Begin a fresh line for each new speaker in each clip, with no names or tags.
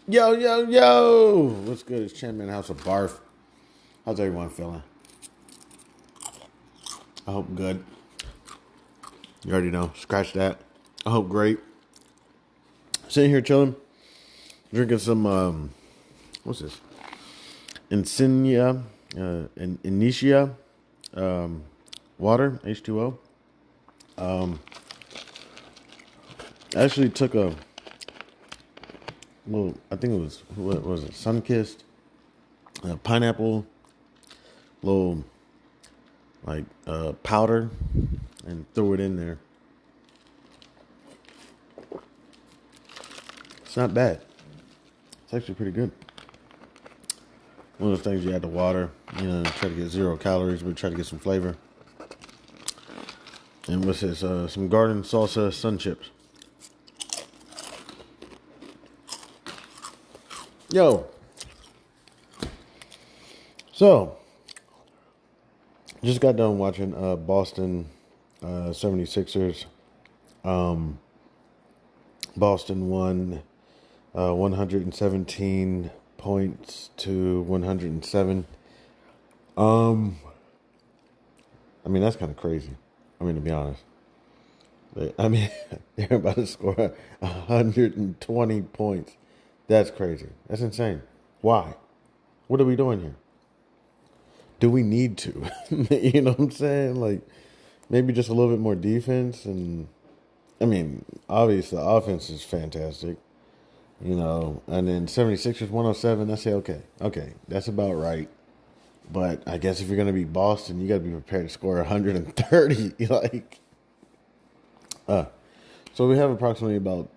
Yo, yo, yo! What's good? It's Champman House of Barf. How's everyone feeling? I hope good. You already know. Scratch that. I hope great. Sitting here chilling, drinking some, what's this? Insignia, Initia, water, H2O. I actually took a little, I think it was, what was it? Sunkissed, pineapple, little, powder, and threw it in there. It's not bad. It's actually pretty good. One of those things you add to water, try to get 0 calories, but try to get some flavor. And what's this? Some garden salsa sun chips. Yo. So, just got done watching Boston 76ers. Boston won 117 points to 107. That's kind of crazy. To be honest. They're about to score 120 points. That's crazy. That's insane. Why? What are we doing here? Do we need to? You know what I'm saying? Maybe just a little bit more defense. And, obviously the offense is fantastic. And then 76ers 107, I say, okay, that's about right. But I guess if you're going to beat Boston, you got to be prepared to score 130. So we have approximately about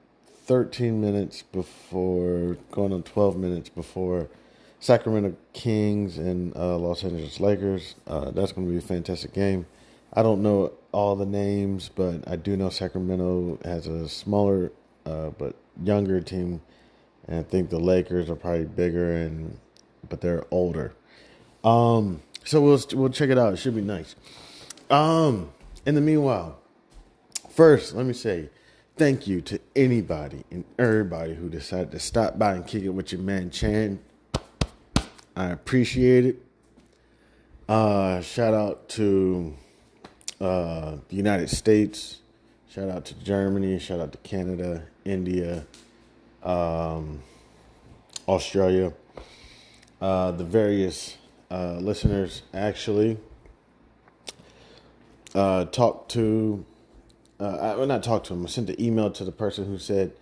13 minutes before, going on 12 minutes before Sacramento Kings and Los Angeles Lakers. That's going to be a fantastic game. I don't know all the names, but I do know Sacramento has a smaller but younger team. And I think the Lakers are probably bigger, but they're older. So we'll check it out. It should be nice. In the meanwhile, first, let me say thank you to anybody and everybody who decided to stop by and kick it with your man Chan. I appreciate it. Shout out to the United States. Shout out to Germany. Shout out to Canada, India, Australia. The various listeners actually talked to. Not talked to them. I sent the email to the person who said,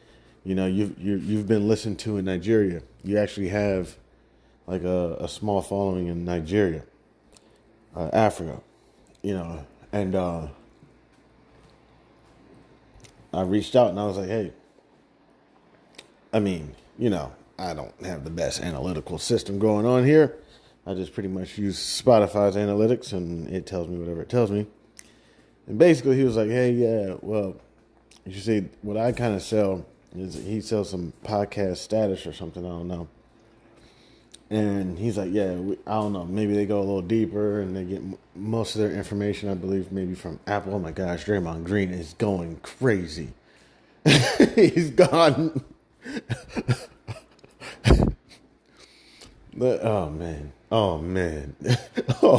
you've been listened to in Nigeria. You actually have a small following in Nigeria, Africa, and I reached out and I was like, hey, I don't have the best analytical system going on here. I just pretty much use Spotify's analytics and it tells me whatever it tells me. And basically he was like, hey, yeah, well, you see, what I kind of sell is he sells some podcast status or something, I don't know. And he's like, yeah, I don't know, maybe they go a little deeper and they get most of their information, I believe, maybe from Apple. Oh my gosh, Draymond Green is going crazy. He's gone. Oh man. Oh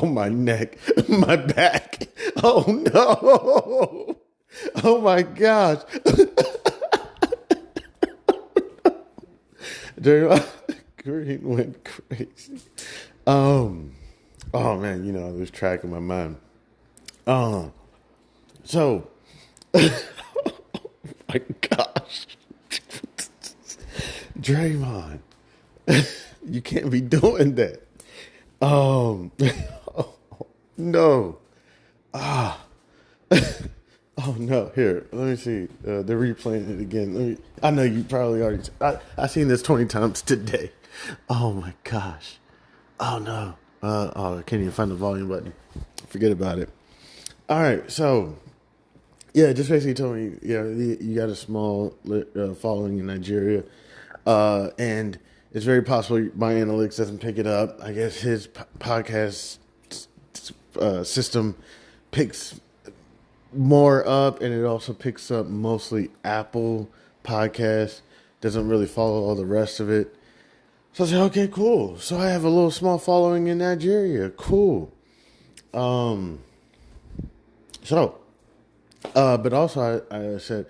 my neck, my back. Oh no. Oh my gosh. Draymond Green went crazy. Oh man, I lose track of my mind. So oh my gosh. Draymond. You can't be doing that. Oh, no. Oh no. Here, let me see. They're replaying it again. I know you probably already. I've seen this 20 times today. Oh my gosh. Oh no. I can't even find the volume button. Forget about it. All right. So, yeah, just basically told me, you got a small following in Nigeria, and it's very possible my analytics doesn't pick it up. I guess his podcast system picks more up, and it also picks up mostly Apple podcasts. Doesn't really follow all the rest of it. So I said, okay, cool. So I have a little small following in Nigeria. Cool. Um, so, but also I said,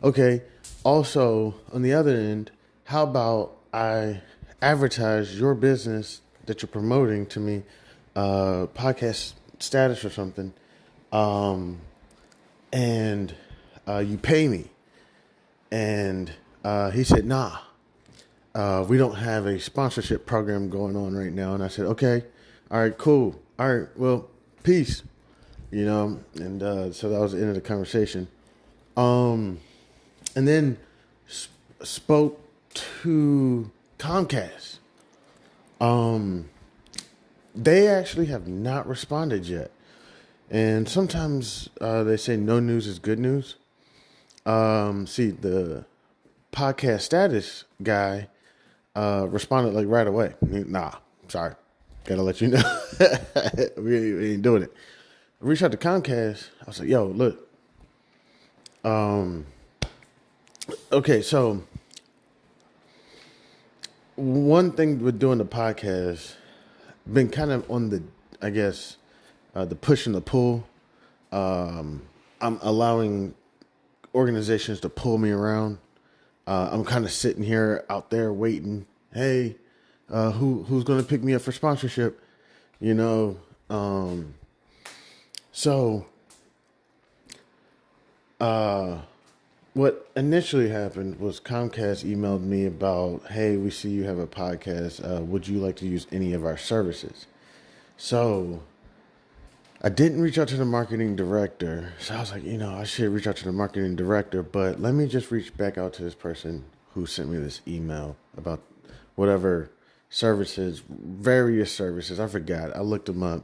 okay, also on the other end, how about I advertise your business that you're promoting to me, podcast status or something, um, and you pay me. And he said, nah, we don't have a sponsorship program going on right now. And I said, okay, all right, cool. All right, well, peace. And so that was the end of the conversation. And then spoke to Comcast. They actually have not responded yet. And sometimes they say no news is good news. See, the podcast status guy responded like right away. Nah, sorry. Gotta let you know. we ain't doing it. I reached out to Comcast. I was like, yo, look. Okay, so one thing with doing the podcast, been kind of on the, I guess, the push and the pull. I'm allowing organizations to pull me around. I'm kind of sitting here out there waiting. Hey, who's going to pick me up for sponsorship? You know, so what initially happened was Comcast emailed me about, hey, we see you have a podcast. Would you like to use any of our services? So I didn't reach out to the marketing director. So I was like, I should reach out to the marketing director, but let me just reach back out to this person who sent me this email about whatever services, various services. I forgot. I looked them up.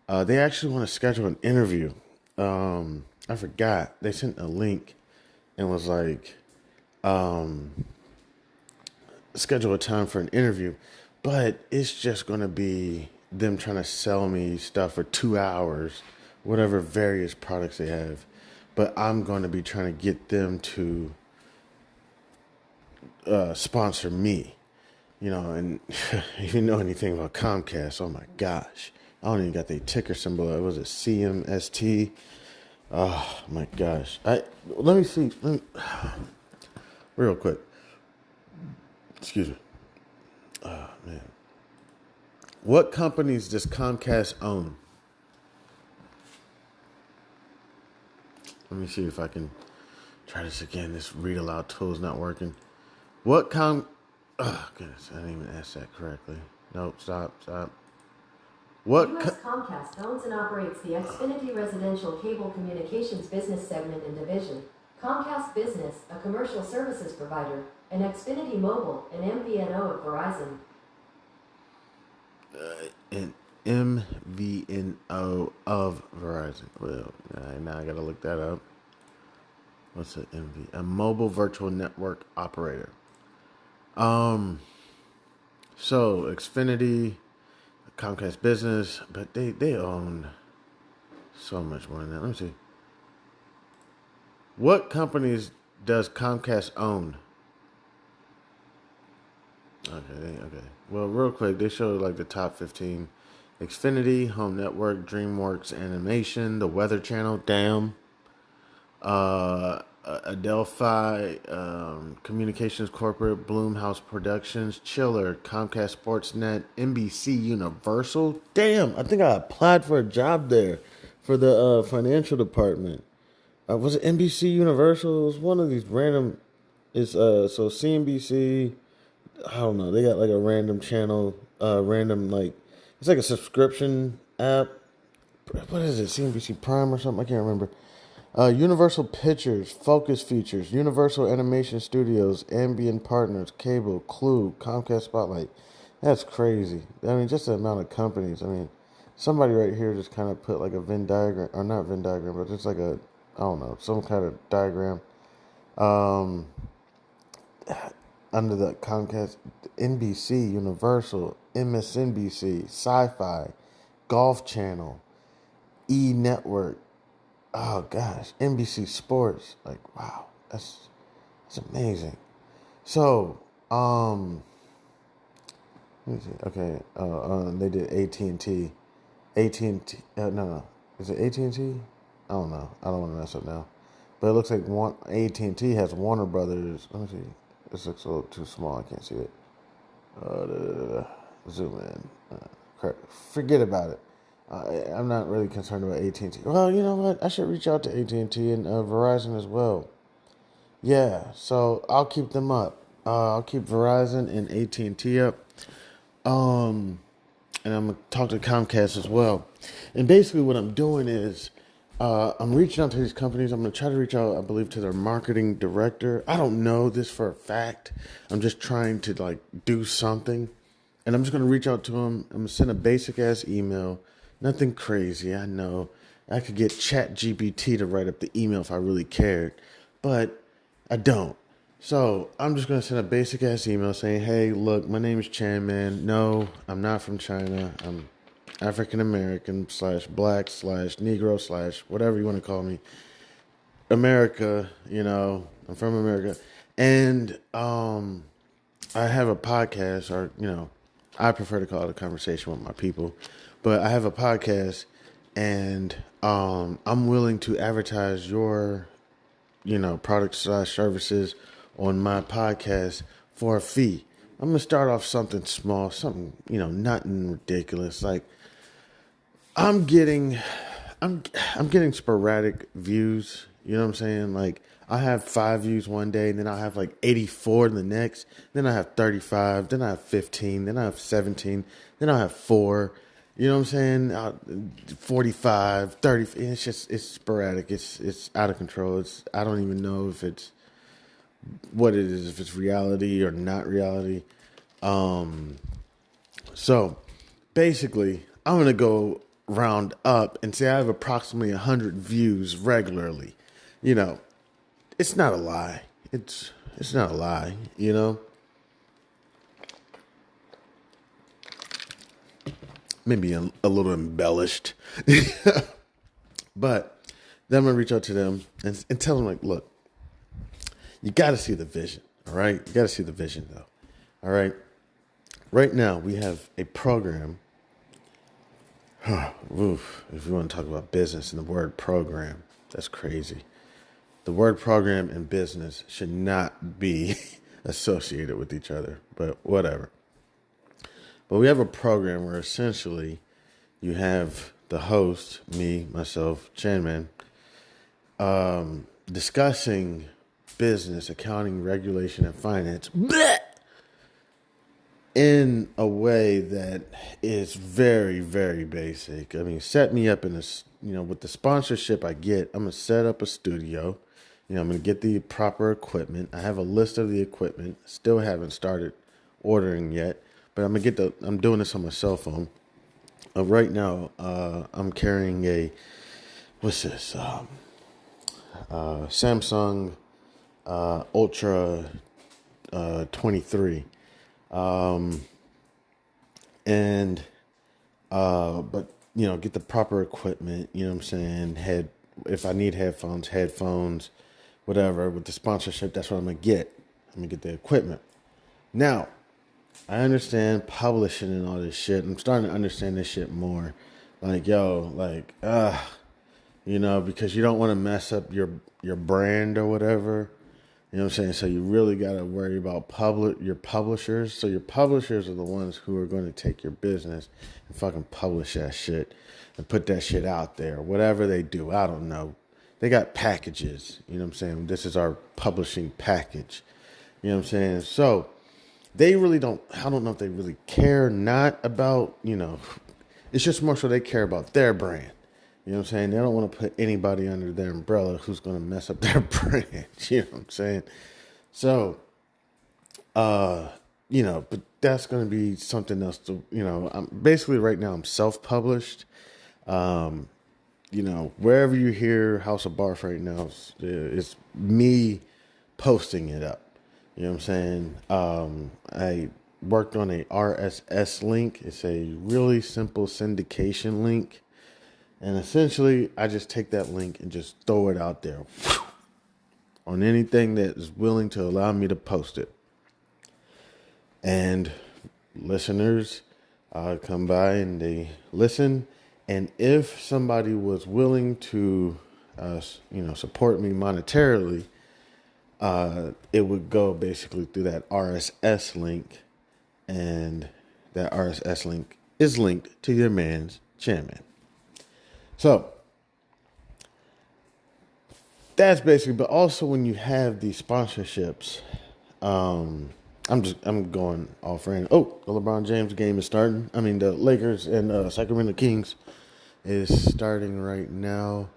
They actually want to schedule an interview. I forgot. They sent a link and was like, schedule a time for an interview. But it's just going to be them trying to sell me stuff for 2 hours, whatever various products they have. But I'm going to be trying to get them to sponsor me. And if you know anything about Comcast, oh my gosh. I don't even got the ticker symbol. It was a CMST. Oh my gosh. Let me see. Real quick. Excuse me. Oh man. What companies does Comcast own? Let me see if I can try this again. This read aloud tool is not working. Oh goodness, I didn't even ask that correctly. Nope, stop.
U.S. Comcast owns and operates the Xfinity Residential Cable Communications Business Segment and Division, Comcast Business, a commercial services provider, and Xfinity Mobile, an MVNO of Verizon.
An MVNO of Verizon. Well, now I gotta look that up. What's an MV? A mobile virtual network operator. So Xfinity, Comcast Business, but they own so much more than that. Let me see. What companies does Comcast own? Okay. Well, real quick, they show like the top 15. Xfinity, Home Network, DreamWorks Animation, The Weather Channel, Damn, Adelphi, Communications Corporate, Bloomhouse Productions, Chiller, Comcast Sportsnet, NBC Universal. Damn, I think I applied for a job there for the financial department. Was it NBC Universal? It was one of these random. It's so CNBC. I don't know. They got like a random channel, random like it's like a subscription app. What is it? CNBC Prime or something? I can't remember. Universal Pictures, Focus Features, Universal Animation Studios, Ambient Partners, Cable, Clue, Comcast Spotlight. That's crazy. I mean, just the amount of companies. I mean, somebody right here just kind of put like a Venn diagram, or not Venn diagram, but just like a, I don't know, some kind of diagram. Um, Under the Comcast, NBC, Universal, MSNBC, Sci-Fi, Golf Channel, E Network. Oh gosh, NBC Sports. Like wow, that's amazing. So, Let me see. Okay, they did AT&T. AT&T, no. Is it AT&T? I don't know. I don't want to mess up now. But it looks like AT&T has Warner Brothers. Let me see. This looks a little too small. I can't see it. Zoom in. Forget about it. I'm not really concerned about AT&T. Well, you know what? I should reach out to AT&T and Verizon as well. Yeah, so I'll keep them up. I'll keep Verizon and AT&T up. And I'm gonna talk to Comcast as well. And basically, what I'm doing is I'm reaching out to these companies. I'm gonna try to reach out, I believe, to their marketing director. I don't know this for a fact. I'm just trying to like do something, and I'm just gonna reach out to them. I'm gonna send a basic ass email. Nothing crazy. I know I could get ChatGPT to write up the email if I really cared, but I don't. So I'm just gonna send a basic ass email saying, "Hey, look, my name is Chan Man. No, I'm not from China. I'm African American / black / Negro / whatever you want to call me. America, I'm from America, and I have a podcast, or I prefer to call it a conversation with my people, but I have a podcast, and I'm willing to advertise your products / services on my podcast for a fee. I'm gonna start off something small, something nothing ridiculous. Like I'm getting sporadic views. You know what I'm saying? Like I have 5 views one day, and then I have like 84 the next. Then I have 35. Then I have 15. Then I have 17. Then I have 4. You know what I'm saying? 45, 30. It's sporadic. It's out of control. I don't even know if it's what it is, if it's reality or not reality. So basically, I'm going to go round up and say I have approximately 100 views regularly. It's not a lie. It's not a lie, Maybe a little embellished. But then I'm going to reach out to them and tell them, like, look, you got to see the vision, all right? You got to see the vision, though, all right? Right now, we have a program. Oof, if you want to talk about business and the word program, that's crazy. The word program and business should not be associated with each other, but whatever. But we have a program where essentially you have the host, me, myself, Chanman, discussing business, accounting, regulation, and finance in a way that is very, very basic. I mean, set me up in this, with the sponsorship I get, I'm going to set up a studio. I'm going to get the proper equipment. I have a list of the equipment. Still haven't started ordering yet, but I'm doing this on my cell phone. Right now, I'm carrying what's this? Samsung Ultra 23. But get the proper equipment, you know what I'm saying? If I need headphones, whatever, with the sponsorship, that's what I'm going to get. I'm going to get the equipment. Now, I understand publishing and all this shit. I'm starting to understand this shit more. Like, because you don't want to mess up your brand or whatever. You know what I'm saying? So you really got to worry about your publishers. So your publishers are the ones who are going to take your business and fucking publish that shit and put that shit out there. Whatever they do, I don't know. They got packages. You know what I'm saying? This is our publishing package. You know what I'm saying? So they really don't, I don't know if they really care not about, it's just more so they care about their brand. You know what I'm saying? They don't want to put anybody under their umbrella who's going to mess up their brand. You know what I'm saying? So, but that's going to be something else to, I'm basically right now I'm self-published. Wherever you hear House of Barf right now, it's me posting it up. You know what I'm saying? I worked on a RSS link. It's a really simple syndication link. And essentially, I just take that link and just throw it out there on anything that is willing to allow me to post it. And listeners come by and they listen. And if somebody was willing to, support me monetarily, it would go basically through that RSS link. And that RSS link is linked to your man's chairman. So that's basically, but also when you have these sponsorships, I'm going off random. Oh, the LeBron James game is starting. I mean, the Lakers and Sacramento Kings is starting right now.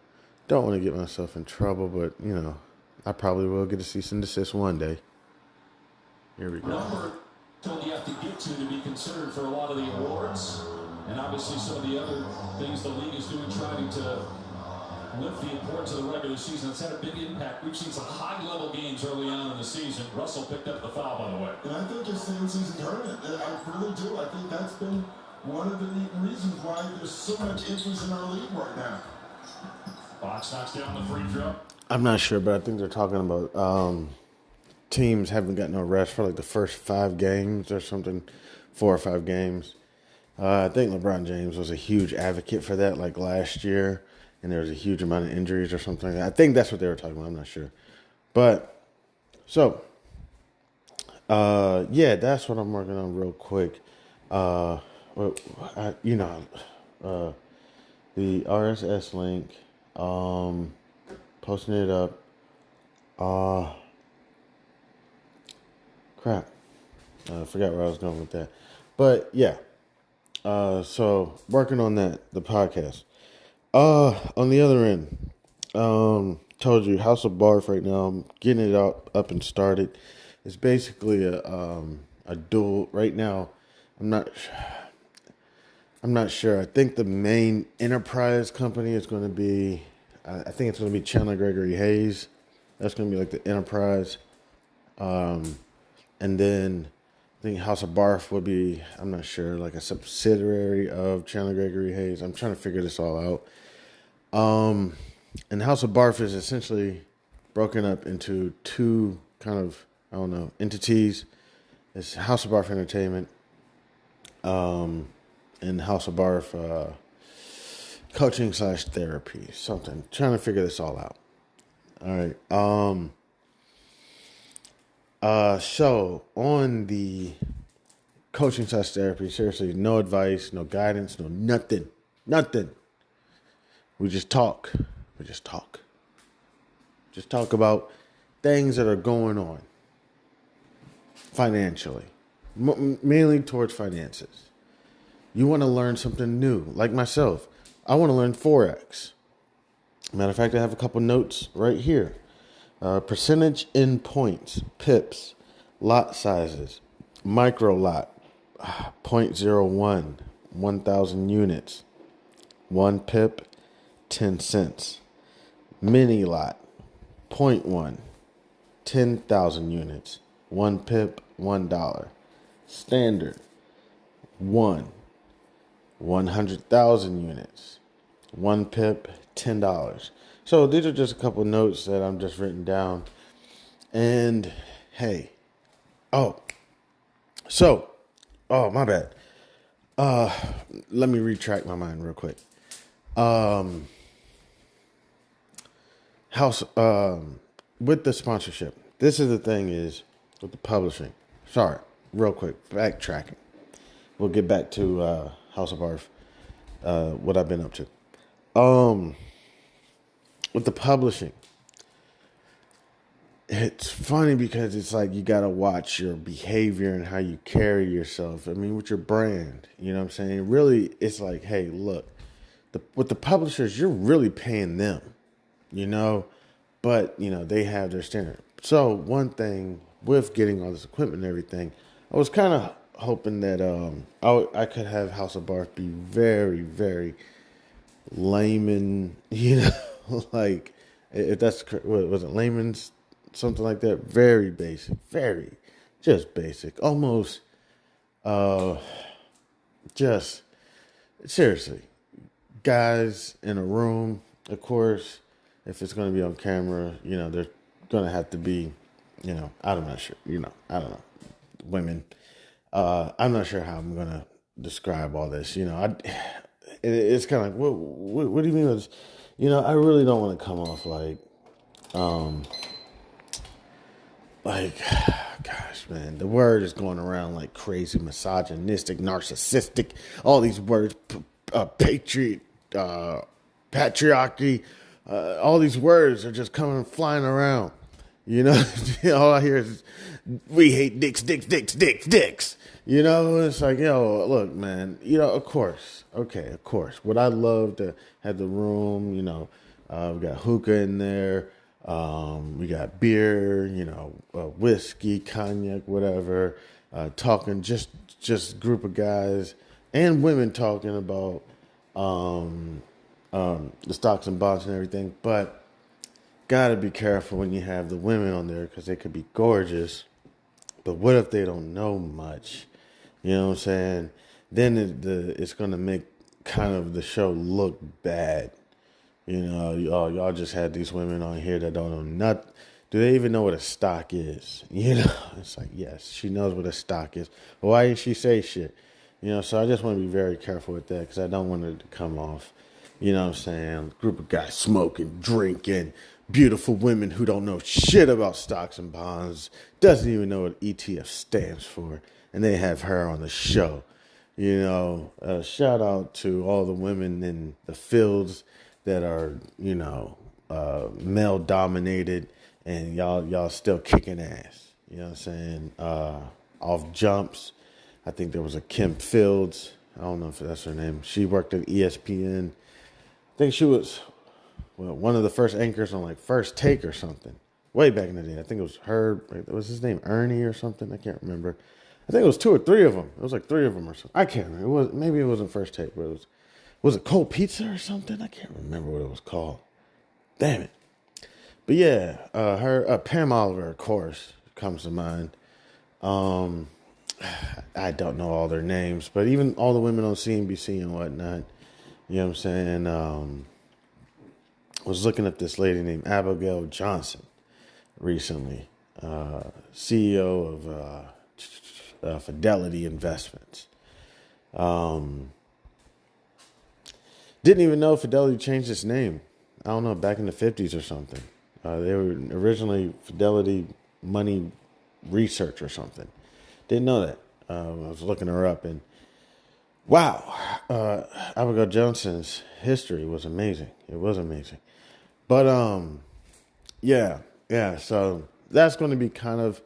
Don't want to get myself in trouble, but I probably will get a cease and desist one day. Here we go.
Told you have to get to be considered for a lot of the awards, and obviously some of the other things the league is doing, trying to lift the importance of the regular season. It's had a big impact. We've seen some high-level games early on in the season. Russell picked up the foul, by the way.
And I think it's the in-season tournament. I really do. I think that's been one of the reasons why there's so much interest in our league right now.
Fox knocks down the free throw.
I'm not sure, but I think they're talking about teams haven't got no rest for like the first 5 games or something, 4 or 5 games. I think LeBron James was a huge advocate for that, like last year, and there was a huge amount of injuries or something like that. I think that's what they were talking about. I'm not sure. But, so, that's what I'm working on real quick. The RSS link, posting it up. Crap. I forgot where I was going with that. But, yeah. So, working on that, the podcast. On the other end, told you, House of Barf right now, I'm getting it up and started. It's basically a dual, right now, I'm not sure. I think the main enterprise company is going to be, I think it's going to be Chandler Gregory Hayes. That's going to be like the enterprise. And then I think House of Barf would be, I'm not sure, like a subsidiary of Chandler Gregory Hayes. I'm trying to figure this all out. And House of Barf is essentially broken up into 2 kind of, entities. It's House of Barf Entertainment, and House of Barf coaching / therapy, something. Trying to figure this all out. All right. So on the coaching / therapy, seriously, no advice, no guidance, no nothing. We just talk. Just talk about things that are going on financially, mainly towards finances. You want to learn something new, like myself. I want to learn Forex. Matter of fact, I have a couple notes right here. Percentage in points, pips, lot sizes, micro lot, 0.01, 1,000 units, 1 pip, 10 cents, mini lot, 0.1, 10,000 units, 1 pip, $1, standard, 100,000 units, 1 pip, $10. So these are just a couple notes that I'm just written down. And hey, my bad. Let me retract my mind real quick. With the sponsorship, this is the thing is with the publishing. Sorry, real quick, backtracking. We'll get back to House of Barf, what I've been up to. With the publishing, it's funny because it's like you got to watch your behavior and how you carry yourself. I mean, with your brand, you know what I'm saying? Really, it's like, hey, look, with the publishers, you're really paying them, but, they have their standard. So one thing with getting all this equipment and everything, I was kind of hoping that I could have House of Barf be very, very layman, like if that's what was it, layman's, something like that. Very basic, very just basic, almost. Just seriously, guys in a room. Of course, if it's going to be on camera, they're going to have to be, I'm not sure, I don't know, women. I'm not sure how I'm gonna describe all this. It's kind of like, what do you mean by this? I really don't want to come off like, gosh, man, the word is going around like crazy, misogynistic, narcissistic, all these words, patriot, patriarchy, all these words are just coming flying around. All I hear is, we hate dicks, dicks, dicks, dicks, dicks. It's like, look, man, of course. Okay, of course. Would I love to have the room, we got hookah in there. We got beer, whiskey, cognac, whatever, talking just group of guys and women talking about, the stocks and bonds and everything. But gotta be careful when you have the women on there, because they could be gorgeous, but what if they don't know much? You know what I'm saying? Then it's going to make kind of the show look bad. Y'all just had these women on here that don't know nothing. Do they even know what a stock is? It's like, yes, she knows what a stock is. But why didn't she say shit? So I just want to be very careful with that, because I don't want it to come off, what I'm saying? Group of guys smoking, drinking, beautiful women who don't know shit about stocks and bonds, doesn't even know what ETF stands for, and they have her on the show. Shout out to all the women in the fields that are, male dominated, and y'all still kicking ass. You know what I'm saying? Off jumps. I think there was a Kim Fields. I don't know if that's her name. She worked at ESPN. I think she was one of the first anchors on like First Take or something. Way back in the day. I think it was her. Was his name Ernie or something? I can't remember. I think it was 2 or 3 of them. It was like 3 of them or something. I can't remember. Maybe it wasn't First Take, but was it Cold Pizza or something? I can't remember what it was called. Damn it. But yeah, her Pam Oliver, of course, comes to mind. I don't know all their names, but even all the women on CNBC and whatnot, you know what I'm saying? Was looking at this lady named Abigail Johnson recently, CEO of Fidelity Investments. Didn't even know Fidelity changed its name. I don't know, back in the 50s or something. They were originally Fidelity Money Research or something. Didn't know that. I was looking her up, and wow, Abigail Johnson's history was amazing. It was amazing. But yeah. So that's going to be kind of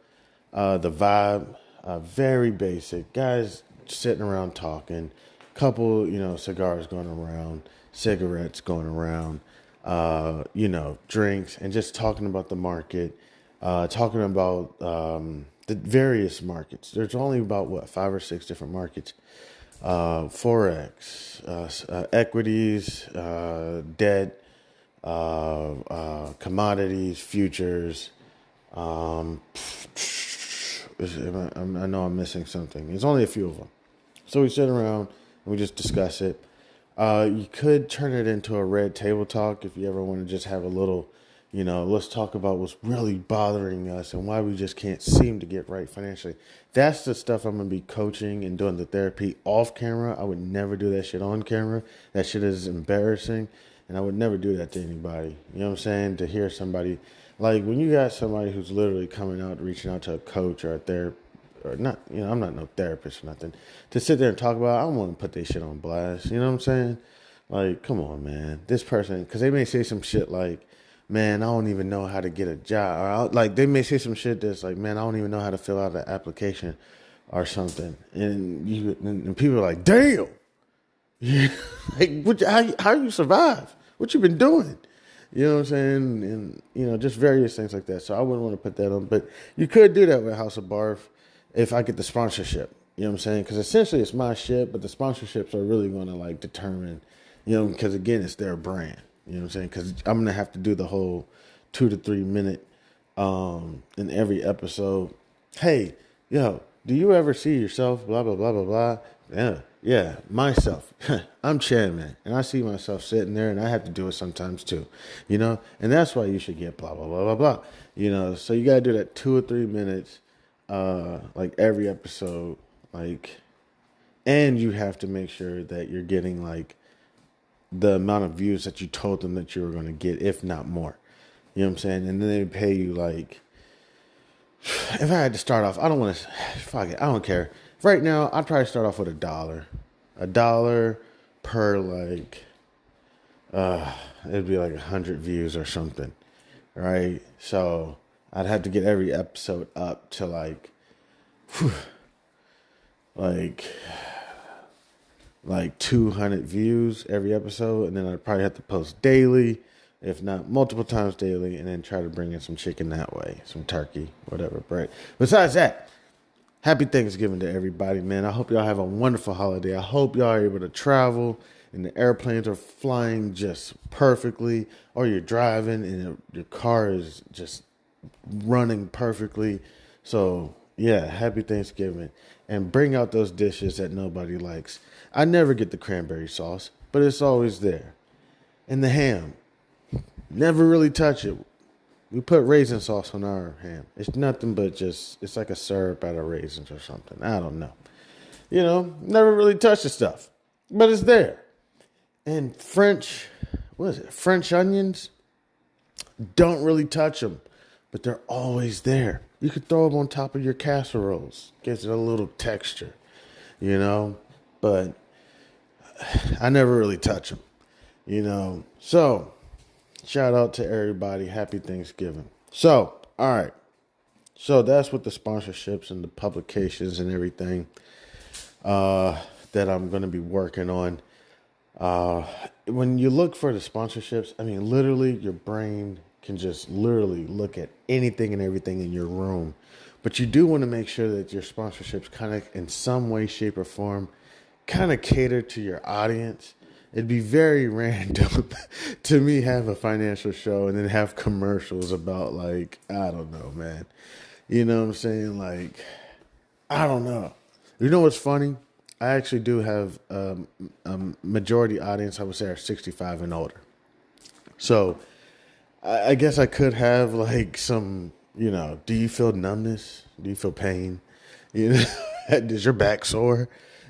the vibe. Very basic. Guys sitting around talking. Couple, cigars going around, cigarettes going around, drinks, and just talking about the market, talking about the various markets. There's only about, 5 or 6 different markets. Forex, equities, debt, commodities, futures. I know I'm missing something. There's only a few of them. So we sit around and we just discuss it. You could turn it into a red table talk if you ever want to just have a little, let's talk about what's really bothering us and why we just can't seem to get right financially. That's the stuff I'm going to be coaching and doing the therapy off camera. I would never do that shit on camera. That shit is embarrassing, and I would never do that to anybody. You know what I'm saying? To hear somebody, like when you got somebody who's literally coming out, reaching out to a coach or a therapist, or not, I'm not no therapist or nothing, to sit there and talk about, I don't want to put this shit on blast. You know what I'm saying? Like, come on, man. This person, because they may say some shit like, man, I don't even know how to get a job. Or they may say some shit that's like, man, I don't even know how to fill out an application or something. And people are like, damn. Like, how you survive? What you been doing? You know what I'm saying? And, just various things like that. So I wouldn't want to put that on. But you could do that with House of Barf if I get the sponsorship. You know what I'm saying? Because essentially it's my shit, but the sponsorships are really going to, determine, because, again, it's their brand. You know what I'm saying? Because I'm going to have to do the whole 2 to 3 minute in every episode. Hey, do you ever see yourself, blah, blah, blah, blah, blah? Yeah, myself. I'm Chad, man. And I see myself sitting there, and I have to do it sometimes too. And that's why you should get blah, blah, blah, blah, blah. So you got to do that 2 or 3 minutes, every episode. Like, and you have to make sure that you're getting like the amount of views that you told them that you were going to get, if not more. You know what I'm saying? And then they pay you like, if I had to start off, I don't want to, fuck it, I don't care. Right now, I'd probably start off with $1 per like, it'd be like 100 views or something, right? So I'd have to get every episode up to like, like 200 views every episode, and then I'd probably have to post daily, if not multiple times daily, and then try to bring in some chicken that way, some turkey, whatever. But besides that, happy Thanksgiving to everybody, man. I hope y'all have a wonderful holiday. I hope y'all are able to travel and the airplanes are flying just perfectly, or you're driving and your car is just running perfectly. So, yeah, happy Thanksgiving. And bring out those dishes that nobody likes. I never get the cranberry sauce, but it's always there. And the ham. Never really touch it. We put raisin sauce on our ham. It's nothing but it's like a syrup out of raisins or something. I don't know. Never really touch the stuff. But it's there. And French onions? Don't really touch them. But they're always there. You could throw them on top of your casseroles. Gives it a little texture, But I never really touch them, So, shout out to everybody. Happy Thanksgiving. So, all right. So, that's with the sponsorships and the publications and everything that I'm going to be working on. When you look for the sponsorships, I mean, literally, your brain can just literally look at anything and everything in your room. But you do want to make sure that your sponsorships kind of, in some way, shape, or form, kind of cater to your audience. It'd be very random to me have a financial show and then have commercials about, like, I don't know, man. You know what I'm saying? Like, I don't know. You know what's funny? I actually do have a majority audience, I would say, are 65 and older. So I guess I could have like some, do you feel numbness? Do you feel pain? Does your back sore?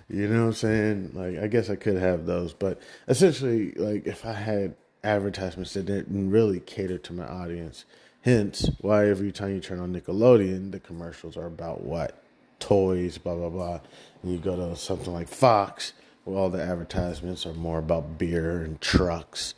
You know what I'm saying? Like, I guess I could have those. But essentially, like, if I had advertisements that didn't really cater to my audience, hence why every time you turn on Nickelodeon, the commercials are about what? Toys, blah, blah, blah. And you go to something like Fox, where all the advertisements are more about beer and trucks,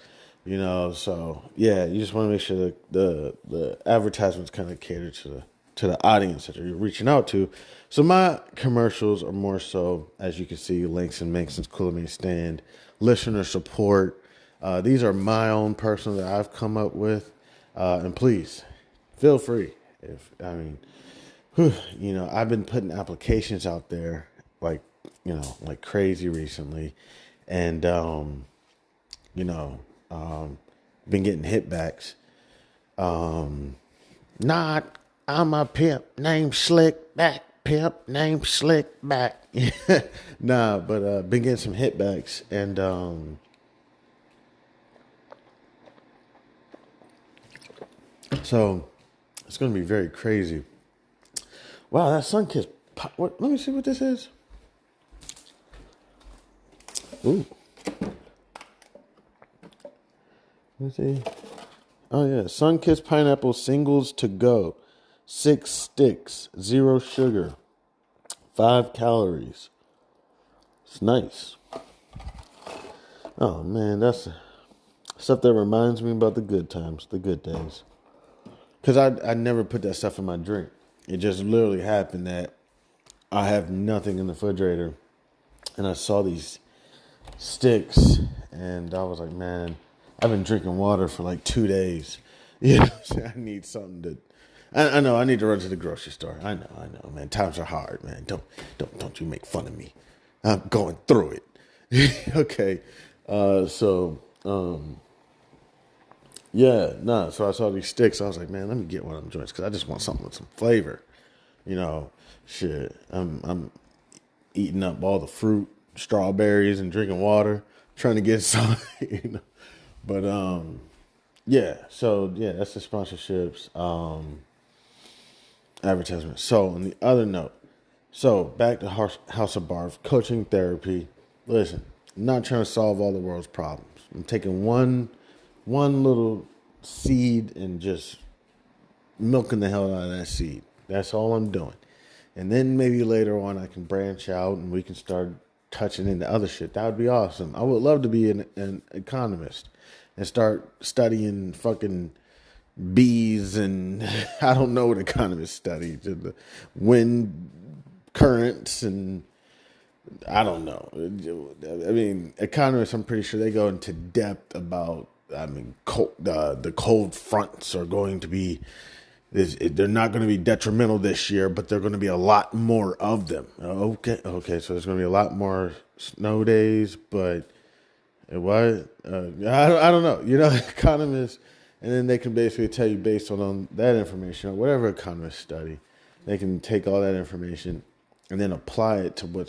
So, yeah, you just want to make sure that the advertisements kind of cater to the audience that you're reaching out to. So my commercials are more so, as you can see, Links and Mason's Cooler Man Stand, listener support. These are my own personal that I've come up with. And please, feel free. I've been putting applications out there like crazy recently. And, been getting hitbacks. I'm a pimp named Slickback. Pimp named Slickback. But been getting some hitbacks. And so it's going to be very crazy. Wow, that Sunkist. Let me see what this is. Ooh. Let's see. Oh, yeah. Sunkist pineapple singles to go. 6 sticks. 0 sugar. 5 calories. It's nice. Oh, man. That's stuff that reminds me about the good times. The good days. Because I never put that stuff in my drink. It just literally happened that I have nothing in the refrigerator. And I saw these sticks. And I was like, man, I've been drinking water for like 2 days. I need something to. I know I need to run to the grocery store. I know, man. Times are hard, man. Don't you make fun of me. I'm going through it. Okay. So I saw these sticks. I was like, man, let me get one of them joints because I just want something with some flavor. I'm eating up all the fruit, strawberries, and drinking water, trying to get some, But, that's the sponsorships, advertisement. So, on the other note, So back to House of Barf, coaching therapy. Listen, I'm not trying to solve all the world's problems. I'm taking one little seed and just milking the hell out of that seed. That's all I'm doing. And then maybe later on I can branch out and we can start touching into other shit. That would be awesome. I would love to be an economist and start studying fucking bees and I don't know what economists study. The wind currents and I don't know. I mean, economists, I'm pretty sure they go into depth about, the cold fronts are going to be, they're not going to be detrimental this year, but they're going to be a lot more of them. Okay, so there's going to be a lot more snow days, but what? I don't know. Economists, and then they can basically tell you based on that information, or whatever economists study, they can take all that information and then apply it to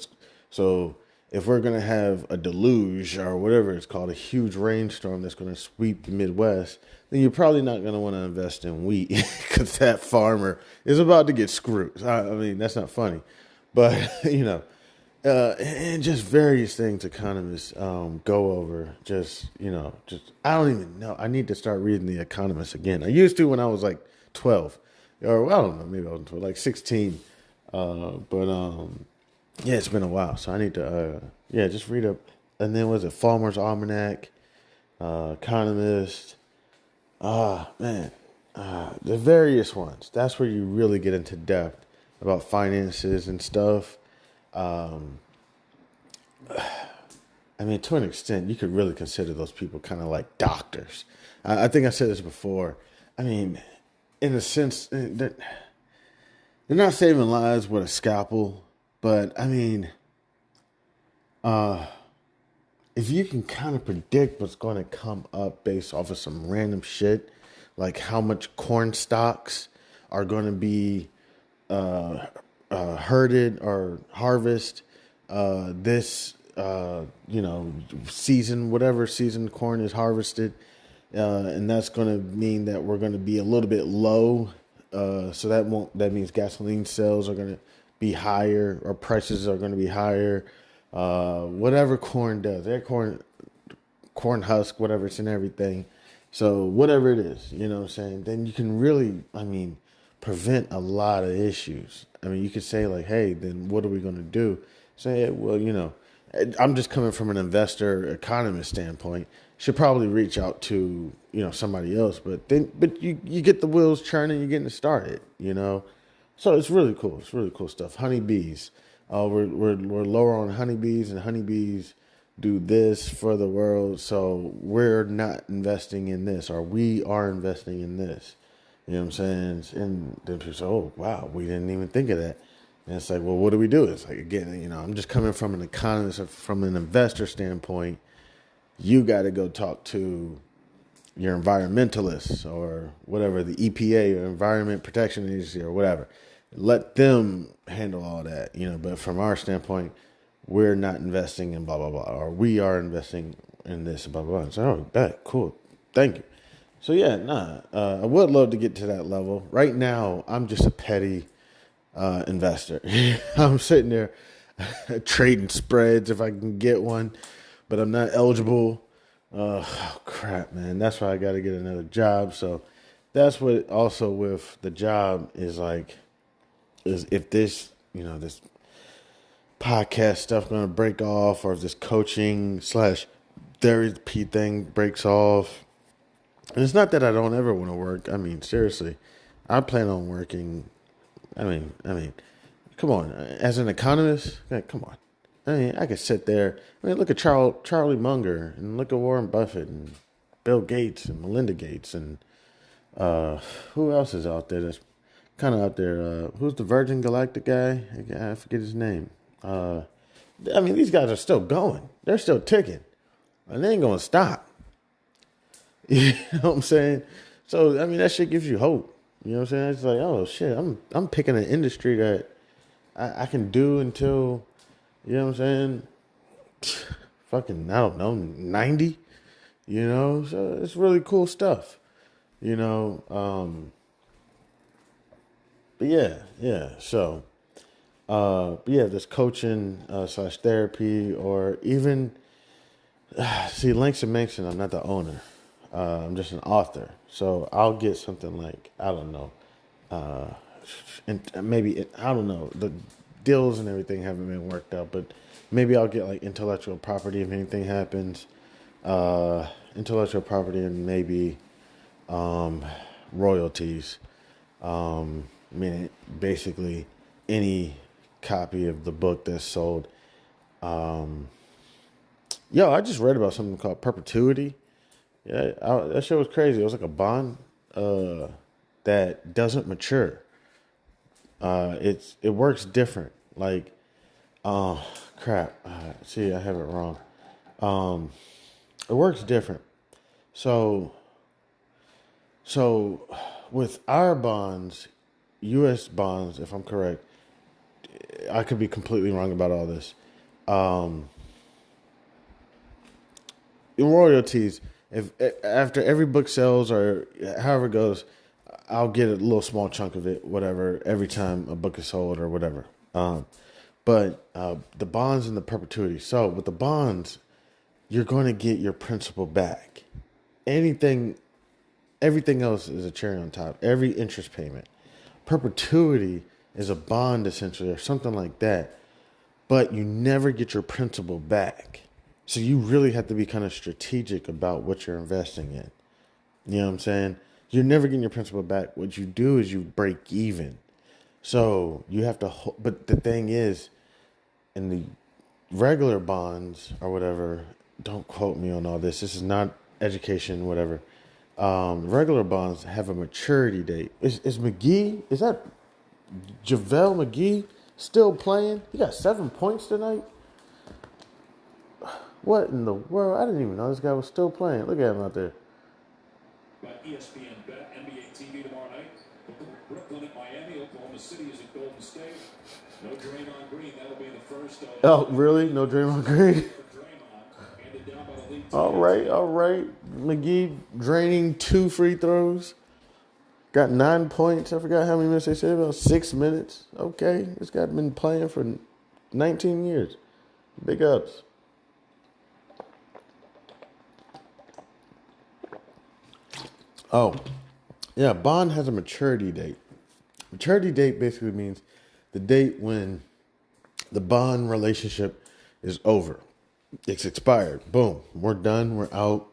so if we're going to have a deluge or whatever it's called, a huge rainstorm that's going to sweep the Midwest, then you're probably not going to want to invest in wheat because that farmer is about to get screwed. I mean, that's not funny, but and just various things economists go over. I don't even know. I need to start reading The Economist again. I used to when I was like 12, or I don't know, maybe I was 12, like 16. Yeah, it's been a while, so I need to just read up. And then was it Farmer's Almanac, Economist? The various ones. That's where you really get into depth about finances and stuff. I mean, to an extent, you could really consider those people kind of like doctors. I think I said this before. I mean, in a sense, they're not saving lives with a scalpel, but I mean, if you can kind of predict what's going to come up based off of some random shit, like how much corn stalks are going to be herded or harvest this season, whatever season corn is harvested, and that's going to mean that we're going to be a little bit low. So that means gasoline sales are going to be higher, or prices are going to be higher. Whatever corn does, that corn husk, whatever, it's in everything. So whatever it is, you know what I'm saying? Then you can really, prevent a lot of issues. I mean, you could say like, hey, then what are we going to do? Say, well, I'm just coming from an investor economist standpoint. Should probably reach out to, somebody else, but you get the wheels churning, you're getting it started, So it's really cool. It's really cool stuff. Honeybees. We're lower on honeybees, and honeybees do this for the world. So we're not investing in this, or we are investing in this. You know what I'm saying? And then people say, oh, wow, we didn't even think of that. And it's like, well, what do we do? It's like, again, I'm just coming from an economist, from an investor standpoint. You got to go talk to your environmentalists or whatever, the EPA or Environment Protection Agency or whatever. Let them handle all that, But from our standpoint, we're not investing in blah, blah, blah, or we are investing in this, blah, blah, blah. So, oh, that, cool. Thank you. So, yeah, I would love to get to that level. Right now, I'm just a petty investor. I'm sitting there trading spreads if I can get one, but I'm not eligible. Oh, crap, man. That's why I got to get another job. So that's what also with the job is like, is if this, this podcast stuff going to break off, or if this coaching / therapy thing breaks off. And it's not that I don't ever want to work. I mean, seriously, I plan on working. I mean, come on. As an economist, come on. I could sit there. Look at Charlie Munger, and look at Warren Buffett, and Bill Gates, and Melinda Gates, and who else is out there that's kind of out there? Who's the Virgin Galactic guy? I forget his name. These guys are still going. They're still ticking, and they ain't gonna stop. You know what I'm saying? So that shit gives you hope. You know what I'm saying? It's like, oh shit, I'm picking an industry that I can do until, you know what I'm saying? Fucking, I don't know, 90. So it's really cool stuff. But yeah. So But yeah, this coaching slash therapy, or even see Langston Manson. I'm not the owner. I'm just an author. So I'll get something like, I don't know, and maybe I don't know. The deals and everything haven't been worked out, but maybe I'll get like intellectual property if anything happens. Intellectual property and maybe royalties. I mean, basically any copy of the book that's sold. Yo, I just read about something called perpetuity. Yeah, that shit was crazy. It was like a bond that doesn't mature. It works different. Like, crap. See, I have it wrong. It works different. So with our bonds, U.S. bonds, if I'm correct, I could be completely wrong about all this. Royalties, if after every book sells or however it goes, I'll get a little small chunk of it, whatever, every time a book is sold or whatever. But the bonds and the perpetuity. So with the bonds, you're going to get your principal back. Everything else is a cherry on top. Every interest payment. Perpetuity is a bond essentially or something like that, but you never get your principal back. So you really have to be kind of strategic about what you're investing in. You know what I'm saying? You're never getting your principal back. What you do is you break even. So you have to, but the thing is, in the regular bonds or whatever, don't quote me on all this. This is not education, whatever. Regular bonds have a maturity date. Is McGee, is that JaVale McGee still playing? He got 7 points tonight. What in the world? I didn't even know this guy was still playing. Look at him out there.
ESPN Bet, NBA TV tomorrow night. Brooklyn at Miami, Oklahoma City is at Golden State. No Draymond Green. That'll be the first.
Oh, really? No Draymond Green? All right. McGee draining 2 free throws. Got 9 points. I forgot how many minutes they said. About 6 minutes. Okay. This guy's been playing for 19 years. Big ups. Oh, yeah. Bond has a maturity date. Maturity date basically means the date when the bond relationship is over. It's expired. Boom. We're done. We're out.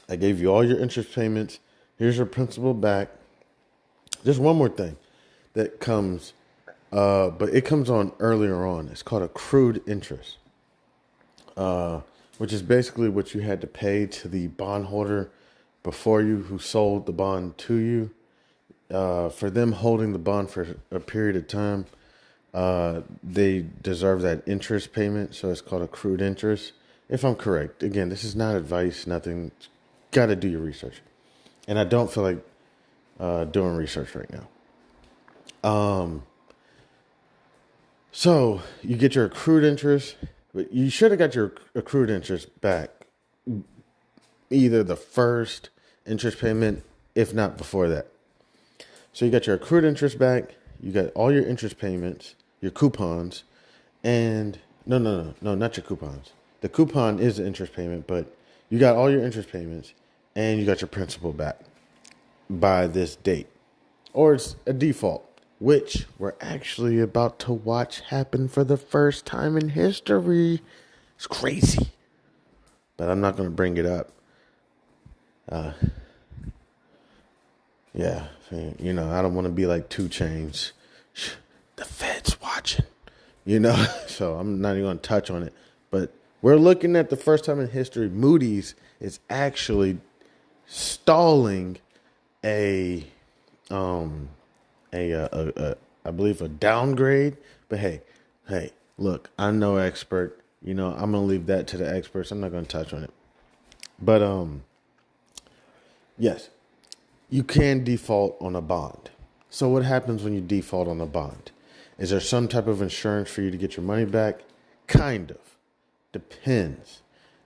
I gave you all your interest payments. Here's your principal back. Just one more thing that comes, but it comes on earlier on. It's called accrued interest, which is basically what you had to pay to the bondholder before you who sold the bond to you. For them holding the bond for a period of time, they deserve that interest payment. So it's called accrued interest. If I'm correct, again, this is not advice, nothing. Got to do your research. And I don't feel like doing research right now. So you get your accrued interest, but you should have got your accrued interest back either the first interest payment, if not before that. So you got your accrued interest back, you got all your interest payments, your coupons, and no, not your coupons. The coupon is the interest payment, but you got all your interest payments and you got your principal back by this date. Or it's a default, which we're actually about to watch happen for the first time in history. It's crazy. But I'm not going to bring it up. Yeah, you know, I don't want to be like 2 Chainz. The Fed's watching, you know, so I'm not even going to touch on it. But we're looking at the first time in history, Moody's is actually stalling I believe a downgrade. But hey, look, I'm no expert. You know, I'm going to leave that to the experts. I'm not going to touch on it. But yes, you can default on a bond. So what happens when you default on a bond? Is there some type of insurance for you to get your money back? Kind of. Depends.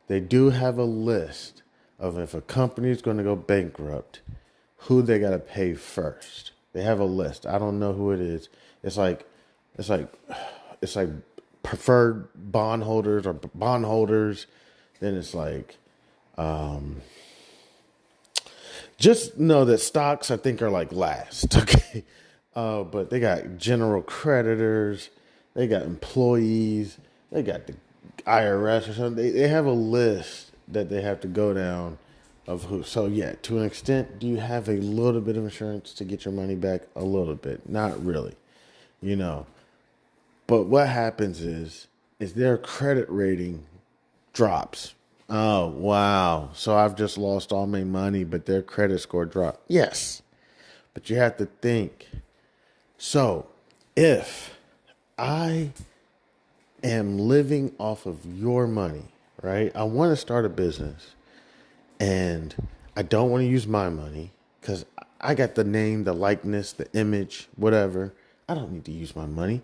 They do have a list of if a company is going to go bankrupt, who they got to pay first. They have a list. I don't know who it is. It's like it's like preferred bondholders or bondholders. Then it's like, just know that stocks, I think, are like last. Okay. But they got general creditors, they got employees, they got the IRS or something. They have a list that they have to go down of who. So yeah, to an extent, do you have a little bit of insurance to get your money back? A little bit, not really, you know. But what happens is their credit rating drops. Oh, wow. So I've just lost all my money, but their credit score dropped. Yes. But you have to think. So if I am living off of your money, right? I want to start a business and I don't want to use my money because I got the name, the likeness, the image, whatever. I don't need to use my money.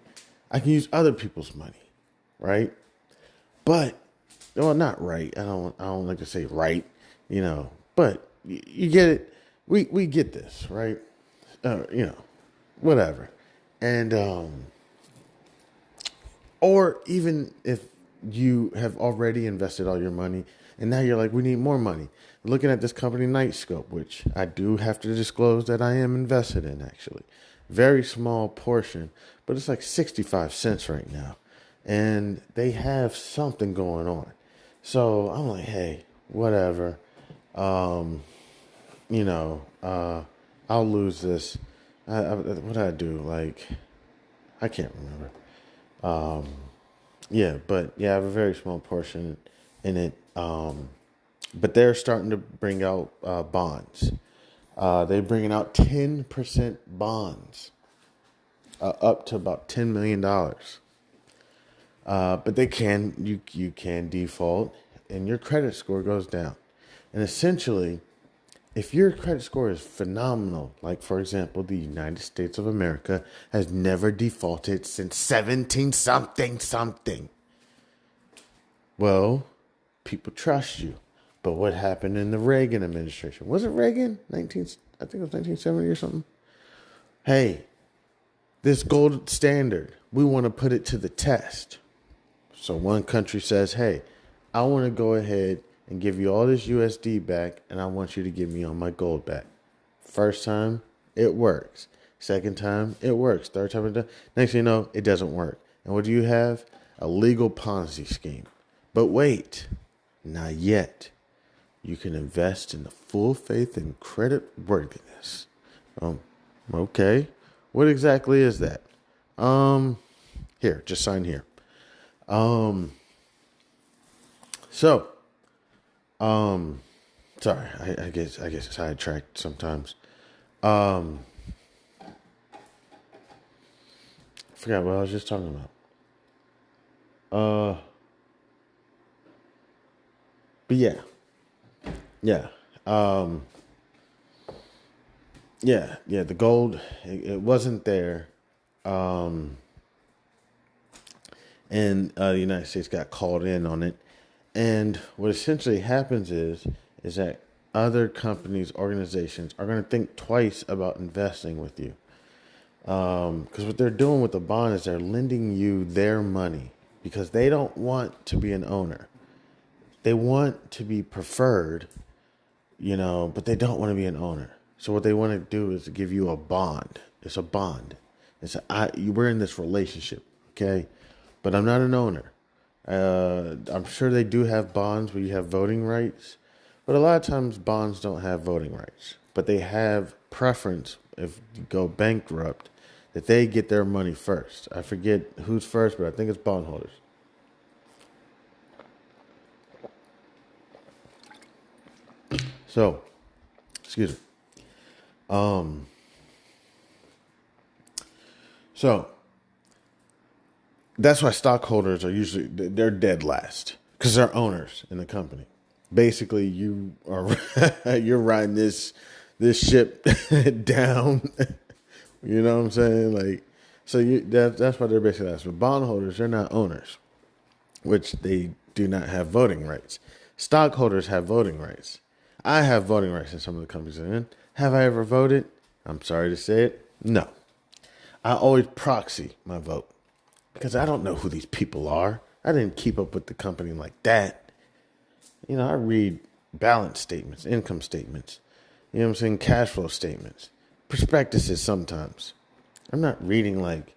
I can use other people's money, right? But, well, not right. I don't like to say right, you know, but you get it. We get this, right? You know, whatever. And, or even if you have already invested all your money and now you're like, we need more money. Looking at this company, Nightscope, which I do have to disclose that I am invested in, actually. Very small portion, but it's like 65 cents right now. And they have something going on. So I'm like, hey, whatever. You know, I'll lose this. What did I do? Like, I can't remember. Yeah, but yeah, I have a very small portion in it. But they're starting to bring out bonds. They're bringing out 10% bonds, up to about $10 million. But they can, you can default and your credit score goes down. And essentially, if your credit score is phenomenal, like for example, the United States of America has never defaulted since 17 something. Well, people trust you. But what happened in the Reagan administration? Was it Reagan? I think it was 1970 or something. Hey, this gold standard, we want to put it to the test. So one country says, hey, I want to go ahead and give you all this USD back, and I want you to give me all my gold back. First time, it works. Second time, it works. Third time, next thing you know, it doesn't work. And what do you have? A legal Ponzi scheme. But wait, not yet. You can invest in the full faith and credit worthiness. Okay. What exactly is that? Here, just sign here. Sorry, I guess it's sidetracked sometimes. Forgot what I was just talking about. But yeah. The gold, it wasn't there. And the United States got called in on it. And what essentially happens is that other companies, organizations are going to think twice about investing with you. Because what they're doing with the bond is they're lending you their money because they don't want to be an owner. They want to be preferred, but they don't want to be an owner. So what they want to do is to give you a bond. It's a bond. We're in this relationship, okay? But I'm not an owner. I'm sure they do have bonds where you have voting rights, but a lot of times bonds don't have voting rights. But they have preference if you go bankrupt that they get their money first. I forget who's first, but I think it's bondholders. So, excuse me. So that's why stockholders are they're dead last because they're owners in the company. Basically, you're riding this ship down. You know what I'm saying? That's why they're basically last. But bondholders, they're not owners, which they do not have voting rights. Stockholders have voting rights. I have voting rights in some of the companies I'm in. Have I ever voted? I'm sorry to say it. No. I always proxy my vote. because I don't know who these people are. I didn't keep up with the company like that. I read balance statements, income statements, what I'm saying, cash flow statements, prospectuses sometimes. I'm not reading like,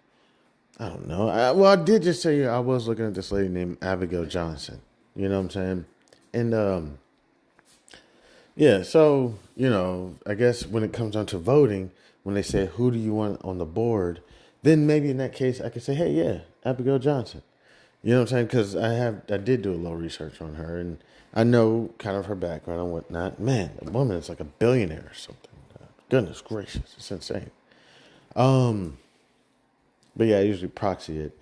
I don't know. I did just say I was looking at this lady named Abigail Johnson. You know what I'm saying? And yeah, so, I guess when it comes down to voting, when they say, who do you want on the board, then maybe in that case, I could say, hey, yeah, Abigail Johnson. You know what I'm saying? Because I did do a little research on her, and I know kind of her background and whatnot. Man, the woman is like a billionaire or something. Goodness gracious, it's insane. But yeah, I usually proxy it.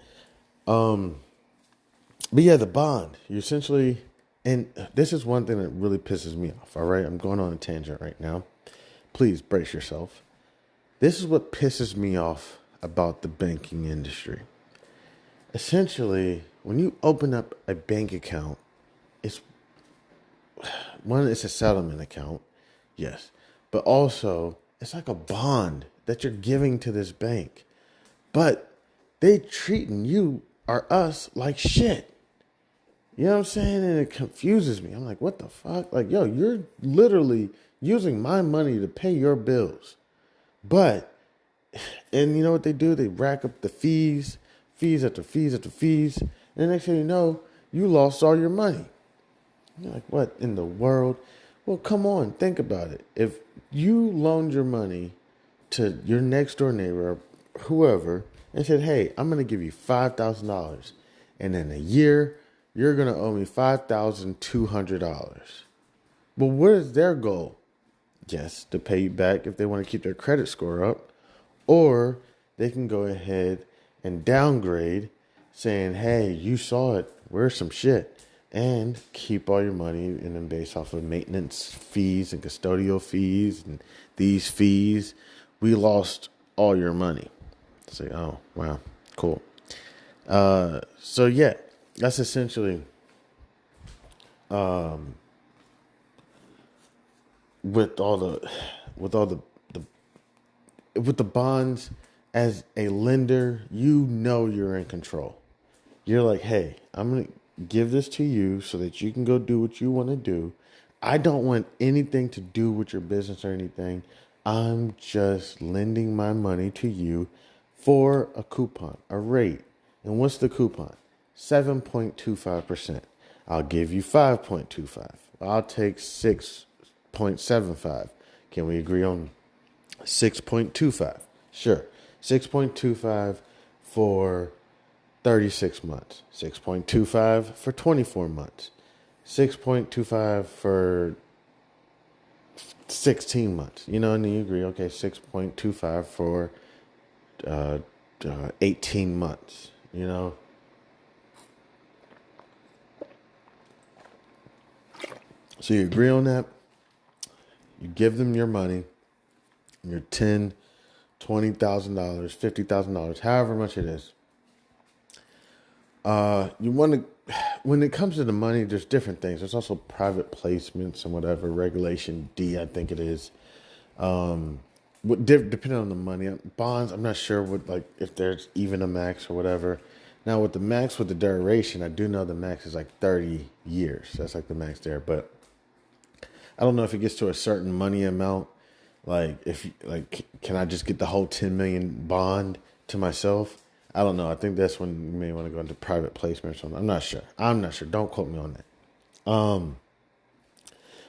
But yeah, the bond, you essentially, and this is one thing that really pisses me off. All right, I'm going on a tangent right now. Please brace yourself. This is what pisses me off about the banking industry. Essentially, when you open up a bank account, it's a settlement account, yes, but also it's like a bond that you're giving to this bank. But they treating you or us like shit. You know what I'm saying? And it confuses me. I'm like, what the fuck? Like, yo, you're literally using my money to pay your bills. And you know what they do? They rack up the fees after fees after fees. And the next thing you know, you lost all your money. You're like, what in the world? Well, come on, think about it. If you loaned your money to your next door neighbor or whoever and said, hey, I'm going to give you $5,000. And in a year, you're going to owe me $5,200. Well, what is their goal? Yes, to pay you back if they want to keep their credit score up. Or they can go ahead and downgrade saying, hey, you saw it. Where's some shit? And keep all your money and then based off of maintenance fees and custodial fees and these fees, we lost all your money. Say, oh, wow, cool. So yeah, that's essentially with the bonds. As a lender, you're in control. You're like, hey, I'm going to give this to you so that you can go do what you want to do. I don't want anything to do with your business or anything. I'm just lending my money to you for a coupon, a rate. And what's the coupon? 7.25%. I'll give you 5.25. I'll take 6.75. Can we agree on 6.25? Sure. 6.25 for 36 months. 6.25 for 24 months. 6.25 for 16 months. And then you agree, okay, 6.25 for 18 months, So you agree on that. You give them your money, your $10,000, $20,000, $50,000, however much it is. You want to, when it comes to the money, there's different things. There's also private placements and whatever, Regulation D, I think it is. Depending on the money, bonds, I'm not sure if there's even a max or whatever. Now with the max, with the duration, I do know the max is like 30 years. That's like the max there, but I don't know if it gets to a certain money amount. Can I just get the whole 10 million bond to myself? I don't know. I think that's when you may want to go into private placement or something. I'm not sure. Don't quote me on that.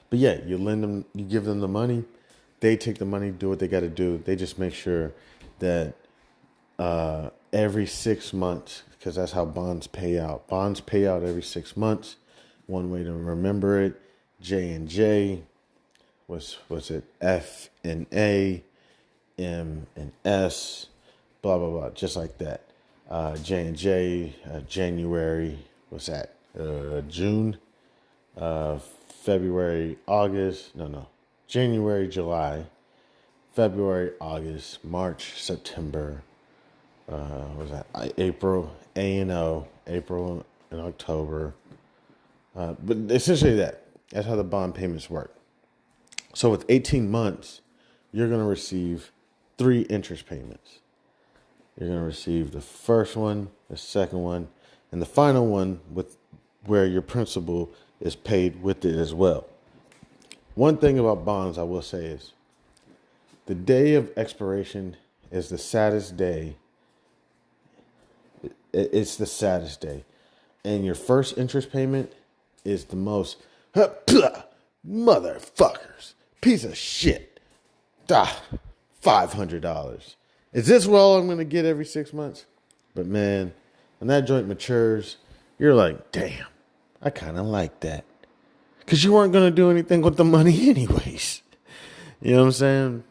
But yeah, you give them the money. They take the money, do what they got to do. They just make sure that every 6 months, because that's how bonds pay out. Bonds pay out every 6 months. One way to remember it, J&J, was it F and A, M and S, blah, blah, blah, just like that. J&J, January, what's that? June, February, August, January, July, February, August, March, September, April, A&O, April and October. But essentially that's how the bond payments work. So with 18 months, you're going to receive 3 interest payments. You're going to receive the first one the second one, and the final one with where your principal is paid with it as well. One thing about bonds I will say is the day of expiration is the saddest day. It's the saddest day. And your first interest payment is the most motherfuckers. Piece of shit. $500. Is this all I'm going to get every 6 months? But man, when that joint matures, you're like, damn, I kind of like that. Because you weren't going to do anything with the money anyways. You know what I'm saying?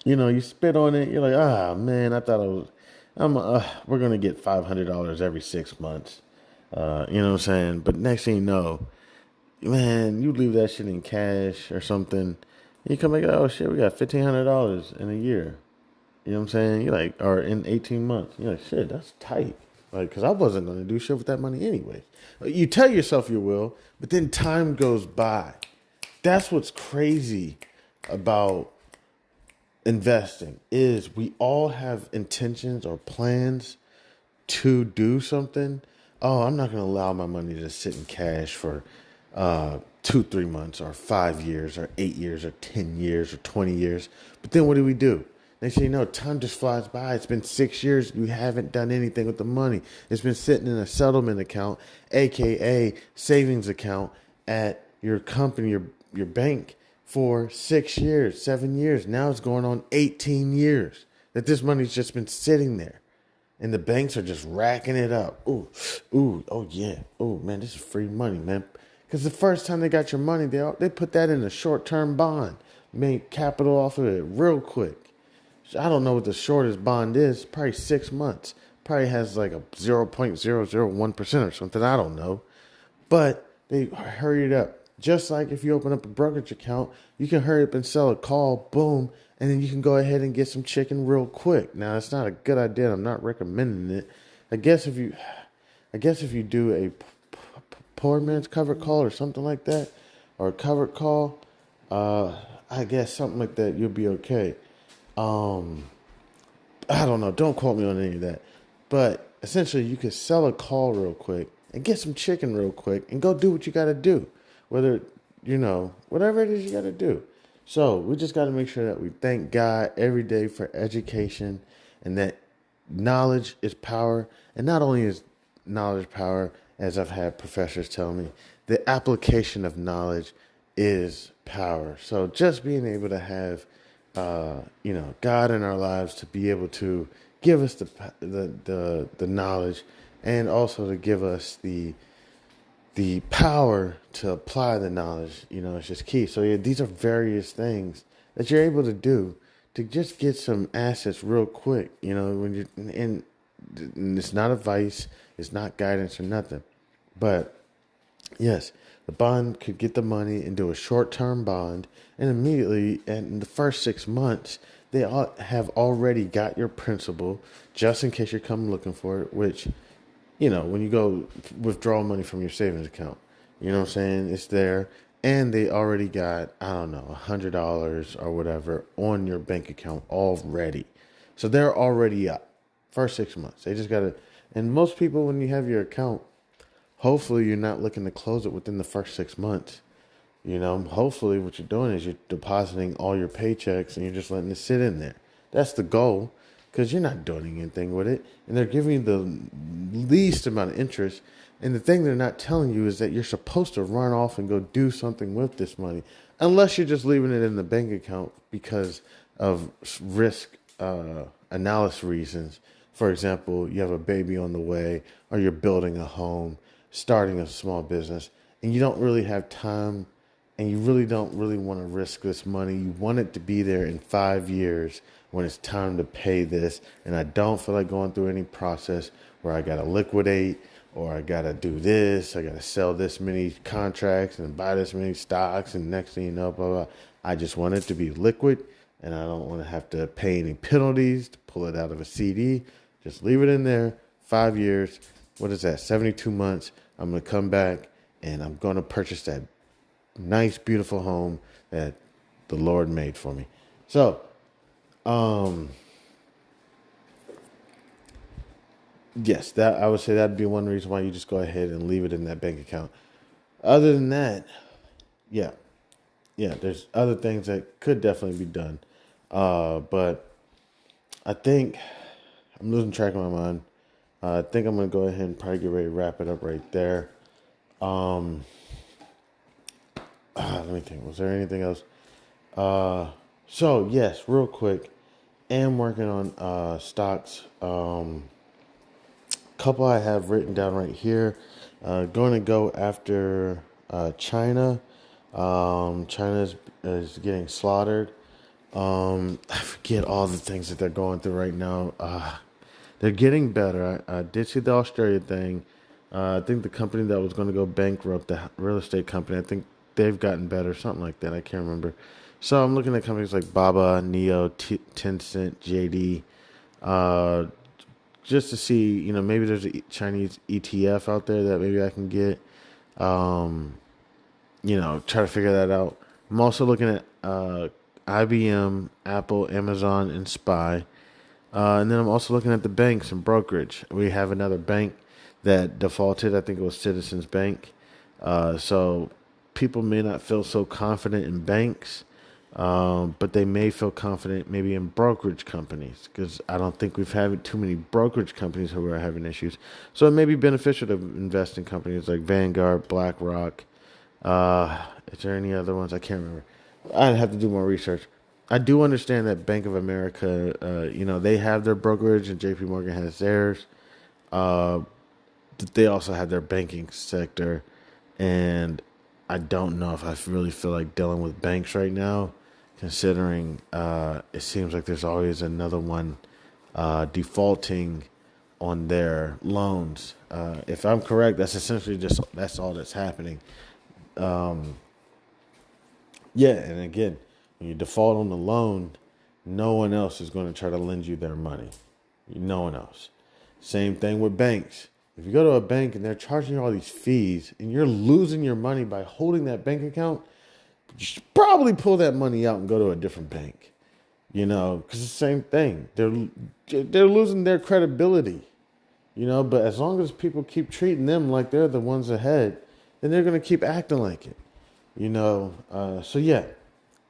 You spit on it. You're like, man, I thought we're going to get $500 every 6 months. You know what I'm saying? But next thing you know, man, you leave that shit in cash or something. You come back, oh shit, we got $1,500 in a year. You know what I'm saying? You're like, or in 18 months. You're like, shit, that's tight. Like, because I wasn't going to do shit with that money anyway. You tell yourself you will, but then time goes by. That's what's crazy about investing is we all have intentions or plans to do something. Oh, I'm not going to allow my money to sit in cash for 2-3 months or 5 years or 8 years or 10 years or 20 years. But then what do? Next thing you know, time just flies by. It's been 6 years. You haven't done anything with the money. It's been sitting in a settlement account, AKA savings account at your company, your bank for 6 years, 7 years. Now it's going on 18 years that this money's just been sitting there. And the banks are just racking it up. Ooh, oh yeah. Oh man, this is free money, man. Because the first time they got your money, they put that in a short-term bond, made capital off of it real quick. I don't know what the shortest bond is. Probably 6 months. Probably has like a 0.001% or something. I don't know. But they hurry it up. Just like if you open up a brokerage account, you can hurry up and sell a call, boom, and then you can go ahead and get some chicken real quick. Now, it's not a good idea. I'm not recommending it. I guess if you do a poor man's covered call or something like that, or a covered call, I guess something like that, you'll be okay. I don't know. Don't quote me on any of that. But essentially, you could sell a call real quick and get some chicken real quick and go do what you got to do. Whether, whatever it is you got to do. So we just got to make sure that we thank God every day for education and that knowledge is power. And not only is knowledge power, as I've had professors tell me, the application of knowledge is power. So just being able to have God in our lives to be able to give us the knowledge and also to give us the power to apply the knowledge, it's just key. So yeah, these are various things that you're able to do to just get some assets real quick, when you're and it's not advice, it's not guidance or nothing. But yes, the bond could get the money and do a short-term bond, and immediately in the first 6 months, they all have already got your principal just in case you're coming looking for it, which, when you go withdraw money from your savings account, you know what I'm saying? It's there. And they already got, I don't know, $100 or whatever on your bank account already. So they're already up. First 6 months. They just got to, and most people, when you have your account, hopefully you're not looking to close it within the first 6 months. Hopefully what you're doing is you're depositing all your paychecks and you're just letting it sit in there. That's the goal, because you're not doing anything with it. And they're giving you the least amount of interest. And the thing they're not telling you is that you're supposed to run off and go do something with this money, unless you're just leaving it in the bank account because of risk analysis reasons. For example, you have a baby on the way, or you're building a home, starting a small business, and you don't really have time, and you really don't really want to risk this money. You want it to be there in 5 years when it's time to pay this, and I don't feel like going through any process where I got to liquidate, or I got to do this, I got to sell this many contracts and buy this many stocks, and next thing you know, blah, blah. I just want it to be liquid, and I don't want to have to pay any penalties to pull it out of a CD. Just leave it in there, 5 years. What is that, 72 months? I'm going to come back, and I'm going to purchase that nice, beautiful home that the Lord made for me. So, yes, that I would say that'd be one reason why you just go ahead and leave it in that bank account. Other than that, yeah, there's other things that could definitely be done. But I think I'm losing track of my mind. I think I'm gonna go ahead and probably get ready to wrap it up right there. Let me think. Was there anything else? So yes, real quick, am working on stocks. Couple I have written down right here. Going to go after China. China is getting slaughtered. I forget all the things that they're going through right now. They're getting better. I did see the Australia thing. I think the company that was going to go bankrupt, the real estate company, I think they've gotten better, something like that. I can't remember. So I'm looking at companies like Baba, Neo, Tencent, JD, just to see, maybe there's a Chinese ETF out there that maybe I can get. Try to figure that out. I'm also looking at IBM, Apple, Amazon, and SPY. And then I'm also looking at the banks and brokerage. We have another bank that defaulted. I think it was Citizens Bank. So people may not feel so confident in banks, but they may feel confident maybe in brokerage companies, because I don't think we've had too many brokerage companies who are having issues. So it may be beneficial to invest in companies like Vanguard, BlackRock. Is there any other ones? I can't remember. I'd have to do more research. I do understand that Bank of America, they have their brokerage and JP Morgan has theirs. They also have their banking sector. And I don't know if I really feel like dealing with banks right now, considering it seems like there's always another one defaulting on their loans. If I'm correct, that's essentially that's all that's happening. And again, when you default on the loan, no one else is going to try to lend you their money. No one else. Same thing with banks. If you go to a bank and they're charging you all these fees and you're losing your money by holding that bank account, you should probably pull that money out and go to a different bank. Because it's the same thing. They're losing their credibility. But as long as people keep treating them like they're the ones ahead, then they're going to keep acting like it.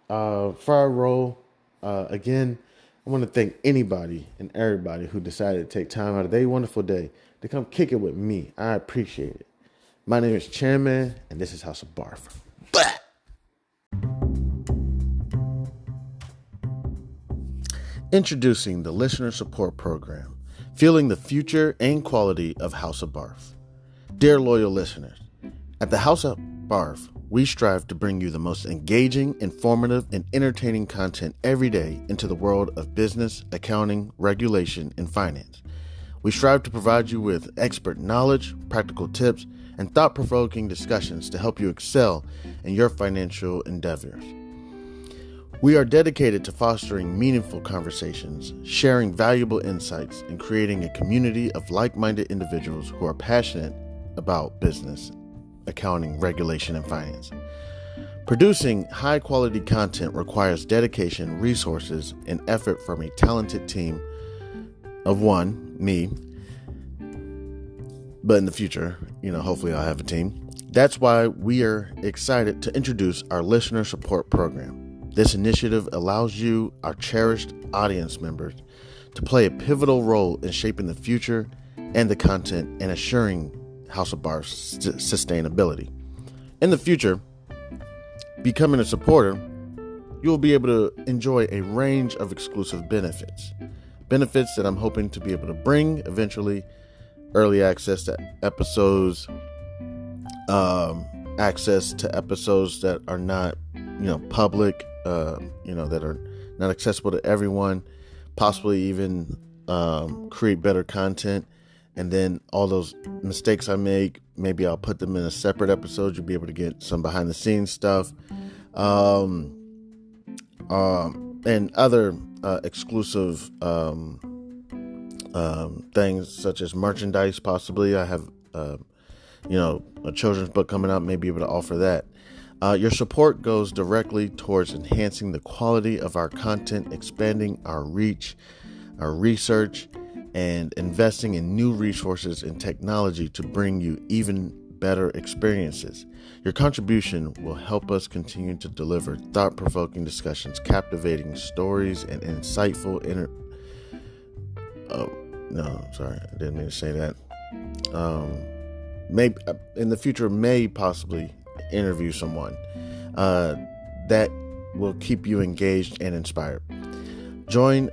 For our role, again, I want to thank anybody and everybody who decided to take time out of their wonderful day to come kick it with me. I appreciate it. My name is Chairman, and this is House of Barf. Blah! Introducing the Listener Support Program, fueling the future and quality of House of Barf. Dear loyal listeners, at the House of Barf, we strive to bring you the most engaging, informative, and entertaining content every day into the world of business, accounting, regulation, and finance. We strive to provide you with expert knowledge, practical tips, and thought-provoking discussions to help you excel in your financial endeavors. We are dedicated to fostering meaningful conversations, sharing valuable insights, and creating a community of like-minded individuals who are passionate about business, accounting, regulation, and finance. Producing high-quality content requires dedication, resources, and effort from a talented team of me, but in the future, hopefully I'll have a team. That's why we are excited to introduce our Listener Support Program. This initiative allows you, our cherished audience members, to play a pivotal role in shaping the future and the content and assuring House of Barf's sustainability. In the future, becoming a supporter, you'll be able to enjoy a range of exclusive benefits. Benefits that I'm hoping to be able to bring eventually: early access to episodes, access to episodes that are not, public, that are not accessible to everyone, possibly even create better content. And then all those mistakes I make, maybe I'll put them in a separate episode. You'll be able to get some behind the scenes stuff, and other exclusive things such as merchandise. Possibly I have, a children's book coming out. Maybe able to offer that. Your support goes directly towards enhancing the quality of our content, expanding our reach, our research, and investing in new resources and technology to bring you even better experiences. Your contribution will help us continue to deliver thought-provoking discussions, captivating stories, and insightful I didn't mean to say that. Maybe in the future, may possibly interview someone that will keep you engaged and inspired. Join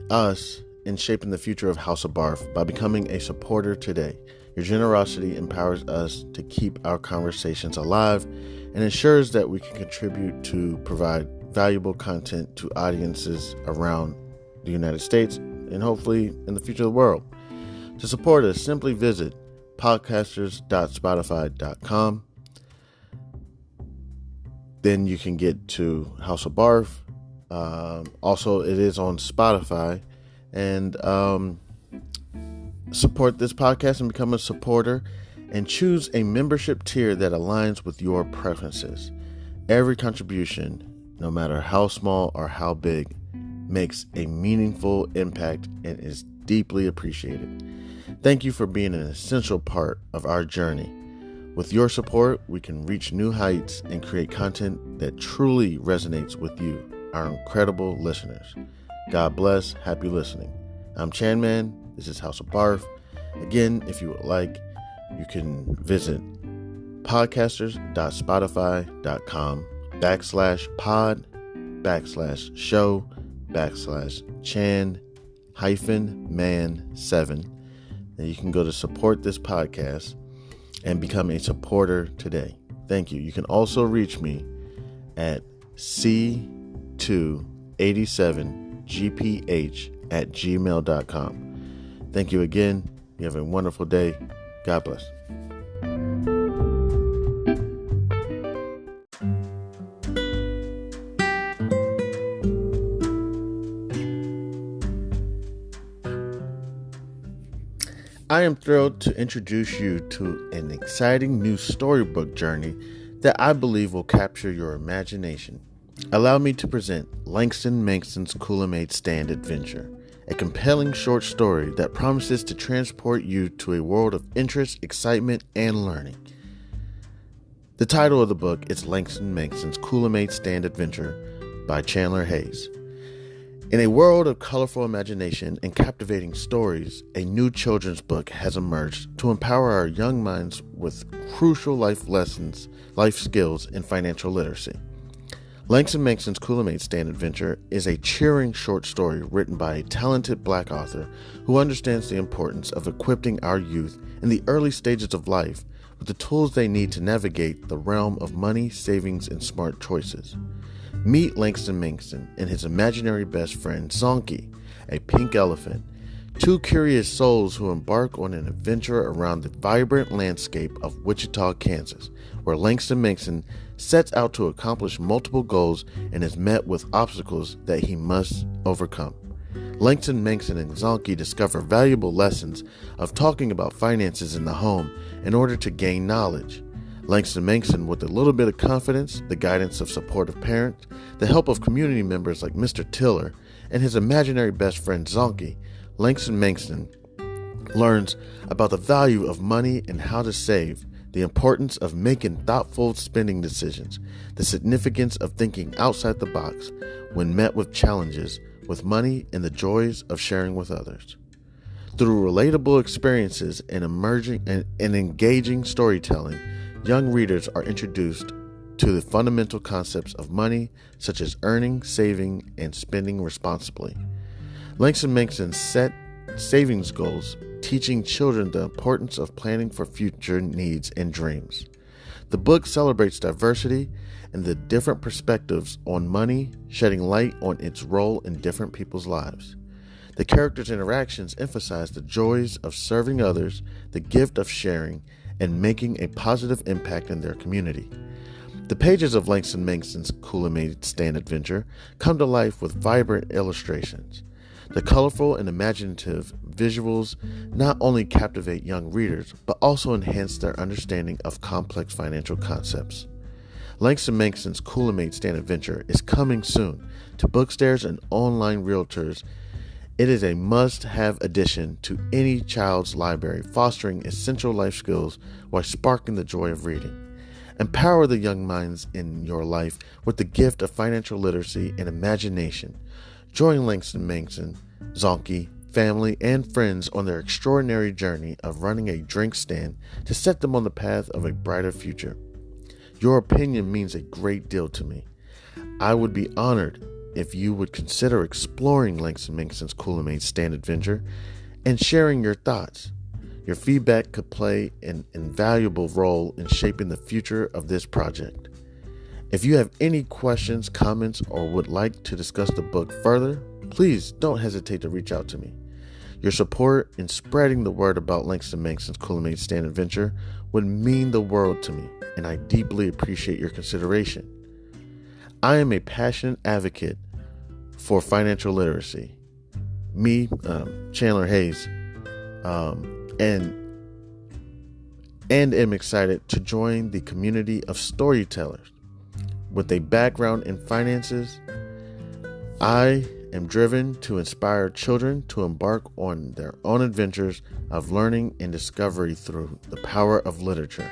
us in shaping the future of House of Barf by becoming a supporter today. Your generosity empowers us to keep our conversations alive and ensures that we can contribute to provide valuable content to audiences around the United States and hopefully in the future of the world. To support us, simply visit podcasters.spotify.com. Then you can get to House of Barf. Also, it is on Spotify. And support this podcast and become a supporter and choose a membership tier that aligns with your preferences. Every contribution, no matter how small or how big, makes a meaningful impact and is deeply appreciated. Thank you for being an essential part of our journey. With your support, we can reach new heights and create content that truly resonates with you, our incredible listeners. God bless. Happy listening. I'm Chan Man. This is House of Barf. Again, if you would like, you can visit podcasters.spotify.com/pod/show/Chan-man7. And you can go to support this podcast and become a supporter today. Thank you. You can also reach me at c287gph@gmail.com. Thank you again. You have a wonderful day. God bless. I am thrilled to introduce you to an exciting new storybook journey that I believe will capture your imagination. Allow me to present Langston Mankson's Kool-Aid Stand Adventure, a compelling short story that promises to transport you to a world of interest, excitement, and learning. The title of the book is Langston Mankson's Kool-Aid Stand Adventure by Chandler Hayes. In a world of colorful imagination and captivating stories, a new children's book has emerged to empower our young minds with crucial life lessons, life skills, and financial literacy. Langston Mankson's Kool-Aid Stand Adventure is a cheering short story written by a talented Black author who understands the importance of equipping our youth in the early stages of life with the tools they need to navigate the realm of money, savings, and smart choices. Meet Langston Mankson and his imaginary best friend, Zonky, a pink elephant, two curious souls who embark on an adventure around the vibrant landscape of Wichita, Kansas, where Langston Mankson sets out to accomplish multiple goals and is met with obstacles that he must overcome. Langston Mankson and Zonky discover valuable lessons of talking about finances in the home in order to gain knowledge. Langston Mankson, with a little bit of confidence, the guidance of supportive parents, the help of community members like Mr. Tiller, and his imaginary best friend Zonky, Langston Mankson learns about the value of money and how to save, the importance of making thoughtful spending decisions, the significance of thinking outside the box when met with challenges with money, and the joys of sharing with others. Through relatable experiences and engaging storytelling, young readers are introduced to the fundamental concepts of money, such as earning, saving, and spending responsibly. Langston Mankson set savings goals, teaching children the importance of planning for future needs and dreams. The book celebrates diversity and the different perspectives on money, shedding light on its role in different people's lives. The characters' interactions emphasize the joys of serving others, the gift of sharing, and making a positive impact in their community. The pages of Langston Mankson's Kool-Aid Stand Adventure come to life with vibrant illustrations. The colorful and imaginative visuals not only captivate young readers, but also enhance their understanding of complex financial concepts. Langston Mankson's Kool-Aid Stand Adventure is coming soon to bookstores and online realtors It is a must-have addition to any child's library, fostering essential life skills while sparking the joy of reading. Empower the young minds in your life with the gift of financial literacy and imagination. Join Langston Mason, Zonke, family, and friends on their extraordinary journey of running a drink stand to set them on the path of a brighter future. Your opinion means a great deal to me. I would be honored if you would consider exploring Langston Mason's Kool-Aid Stand Adventure and sharing your thoughts. Your feedback could play an invaluable role in shaping the future of this project. If you have any questions, comments, or would like to discuss the book further, please don't hesitate to reach out to me. Your support in spreading the word about Langston Mason's Kool-Aid Stand Adventure would mean the world to me, and I deeply appreciate your consideration. I am a passionate advocate for financial literacy. Me, Chandler Hayes, and am excited to join the community of storytellers with a background in finances. I am driven to inspire children to embark on their own adventures of learning and discovery through the power of literature.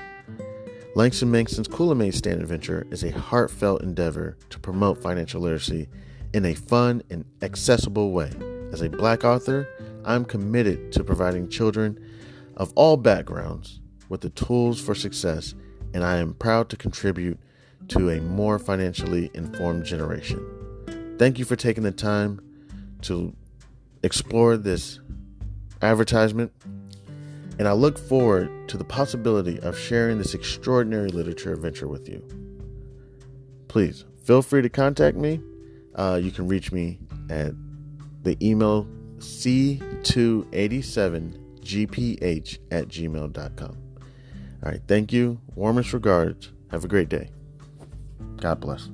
Langston Mason's Kool-Aid Stand Adventure is a heartfelt endeavor to promote financial literacy in a fun and accessible way. As a Black author, I'm committed to providing children of all backgrounds with the tools for success, and I am proud to contribute to a more financially informed generation. Thank you for taking the time to explore this advertisement, and I look forward to the possibility of sharing this extraordinary literature adventure with you. Please feel free to contact me. You can reach me at the email c287gph@gmail.com. All right, thank you. Warmest regards. Have a great day. God bless.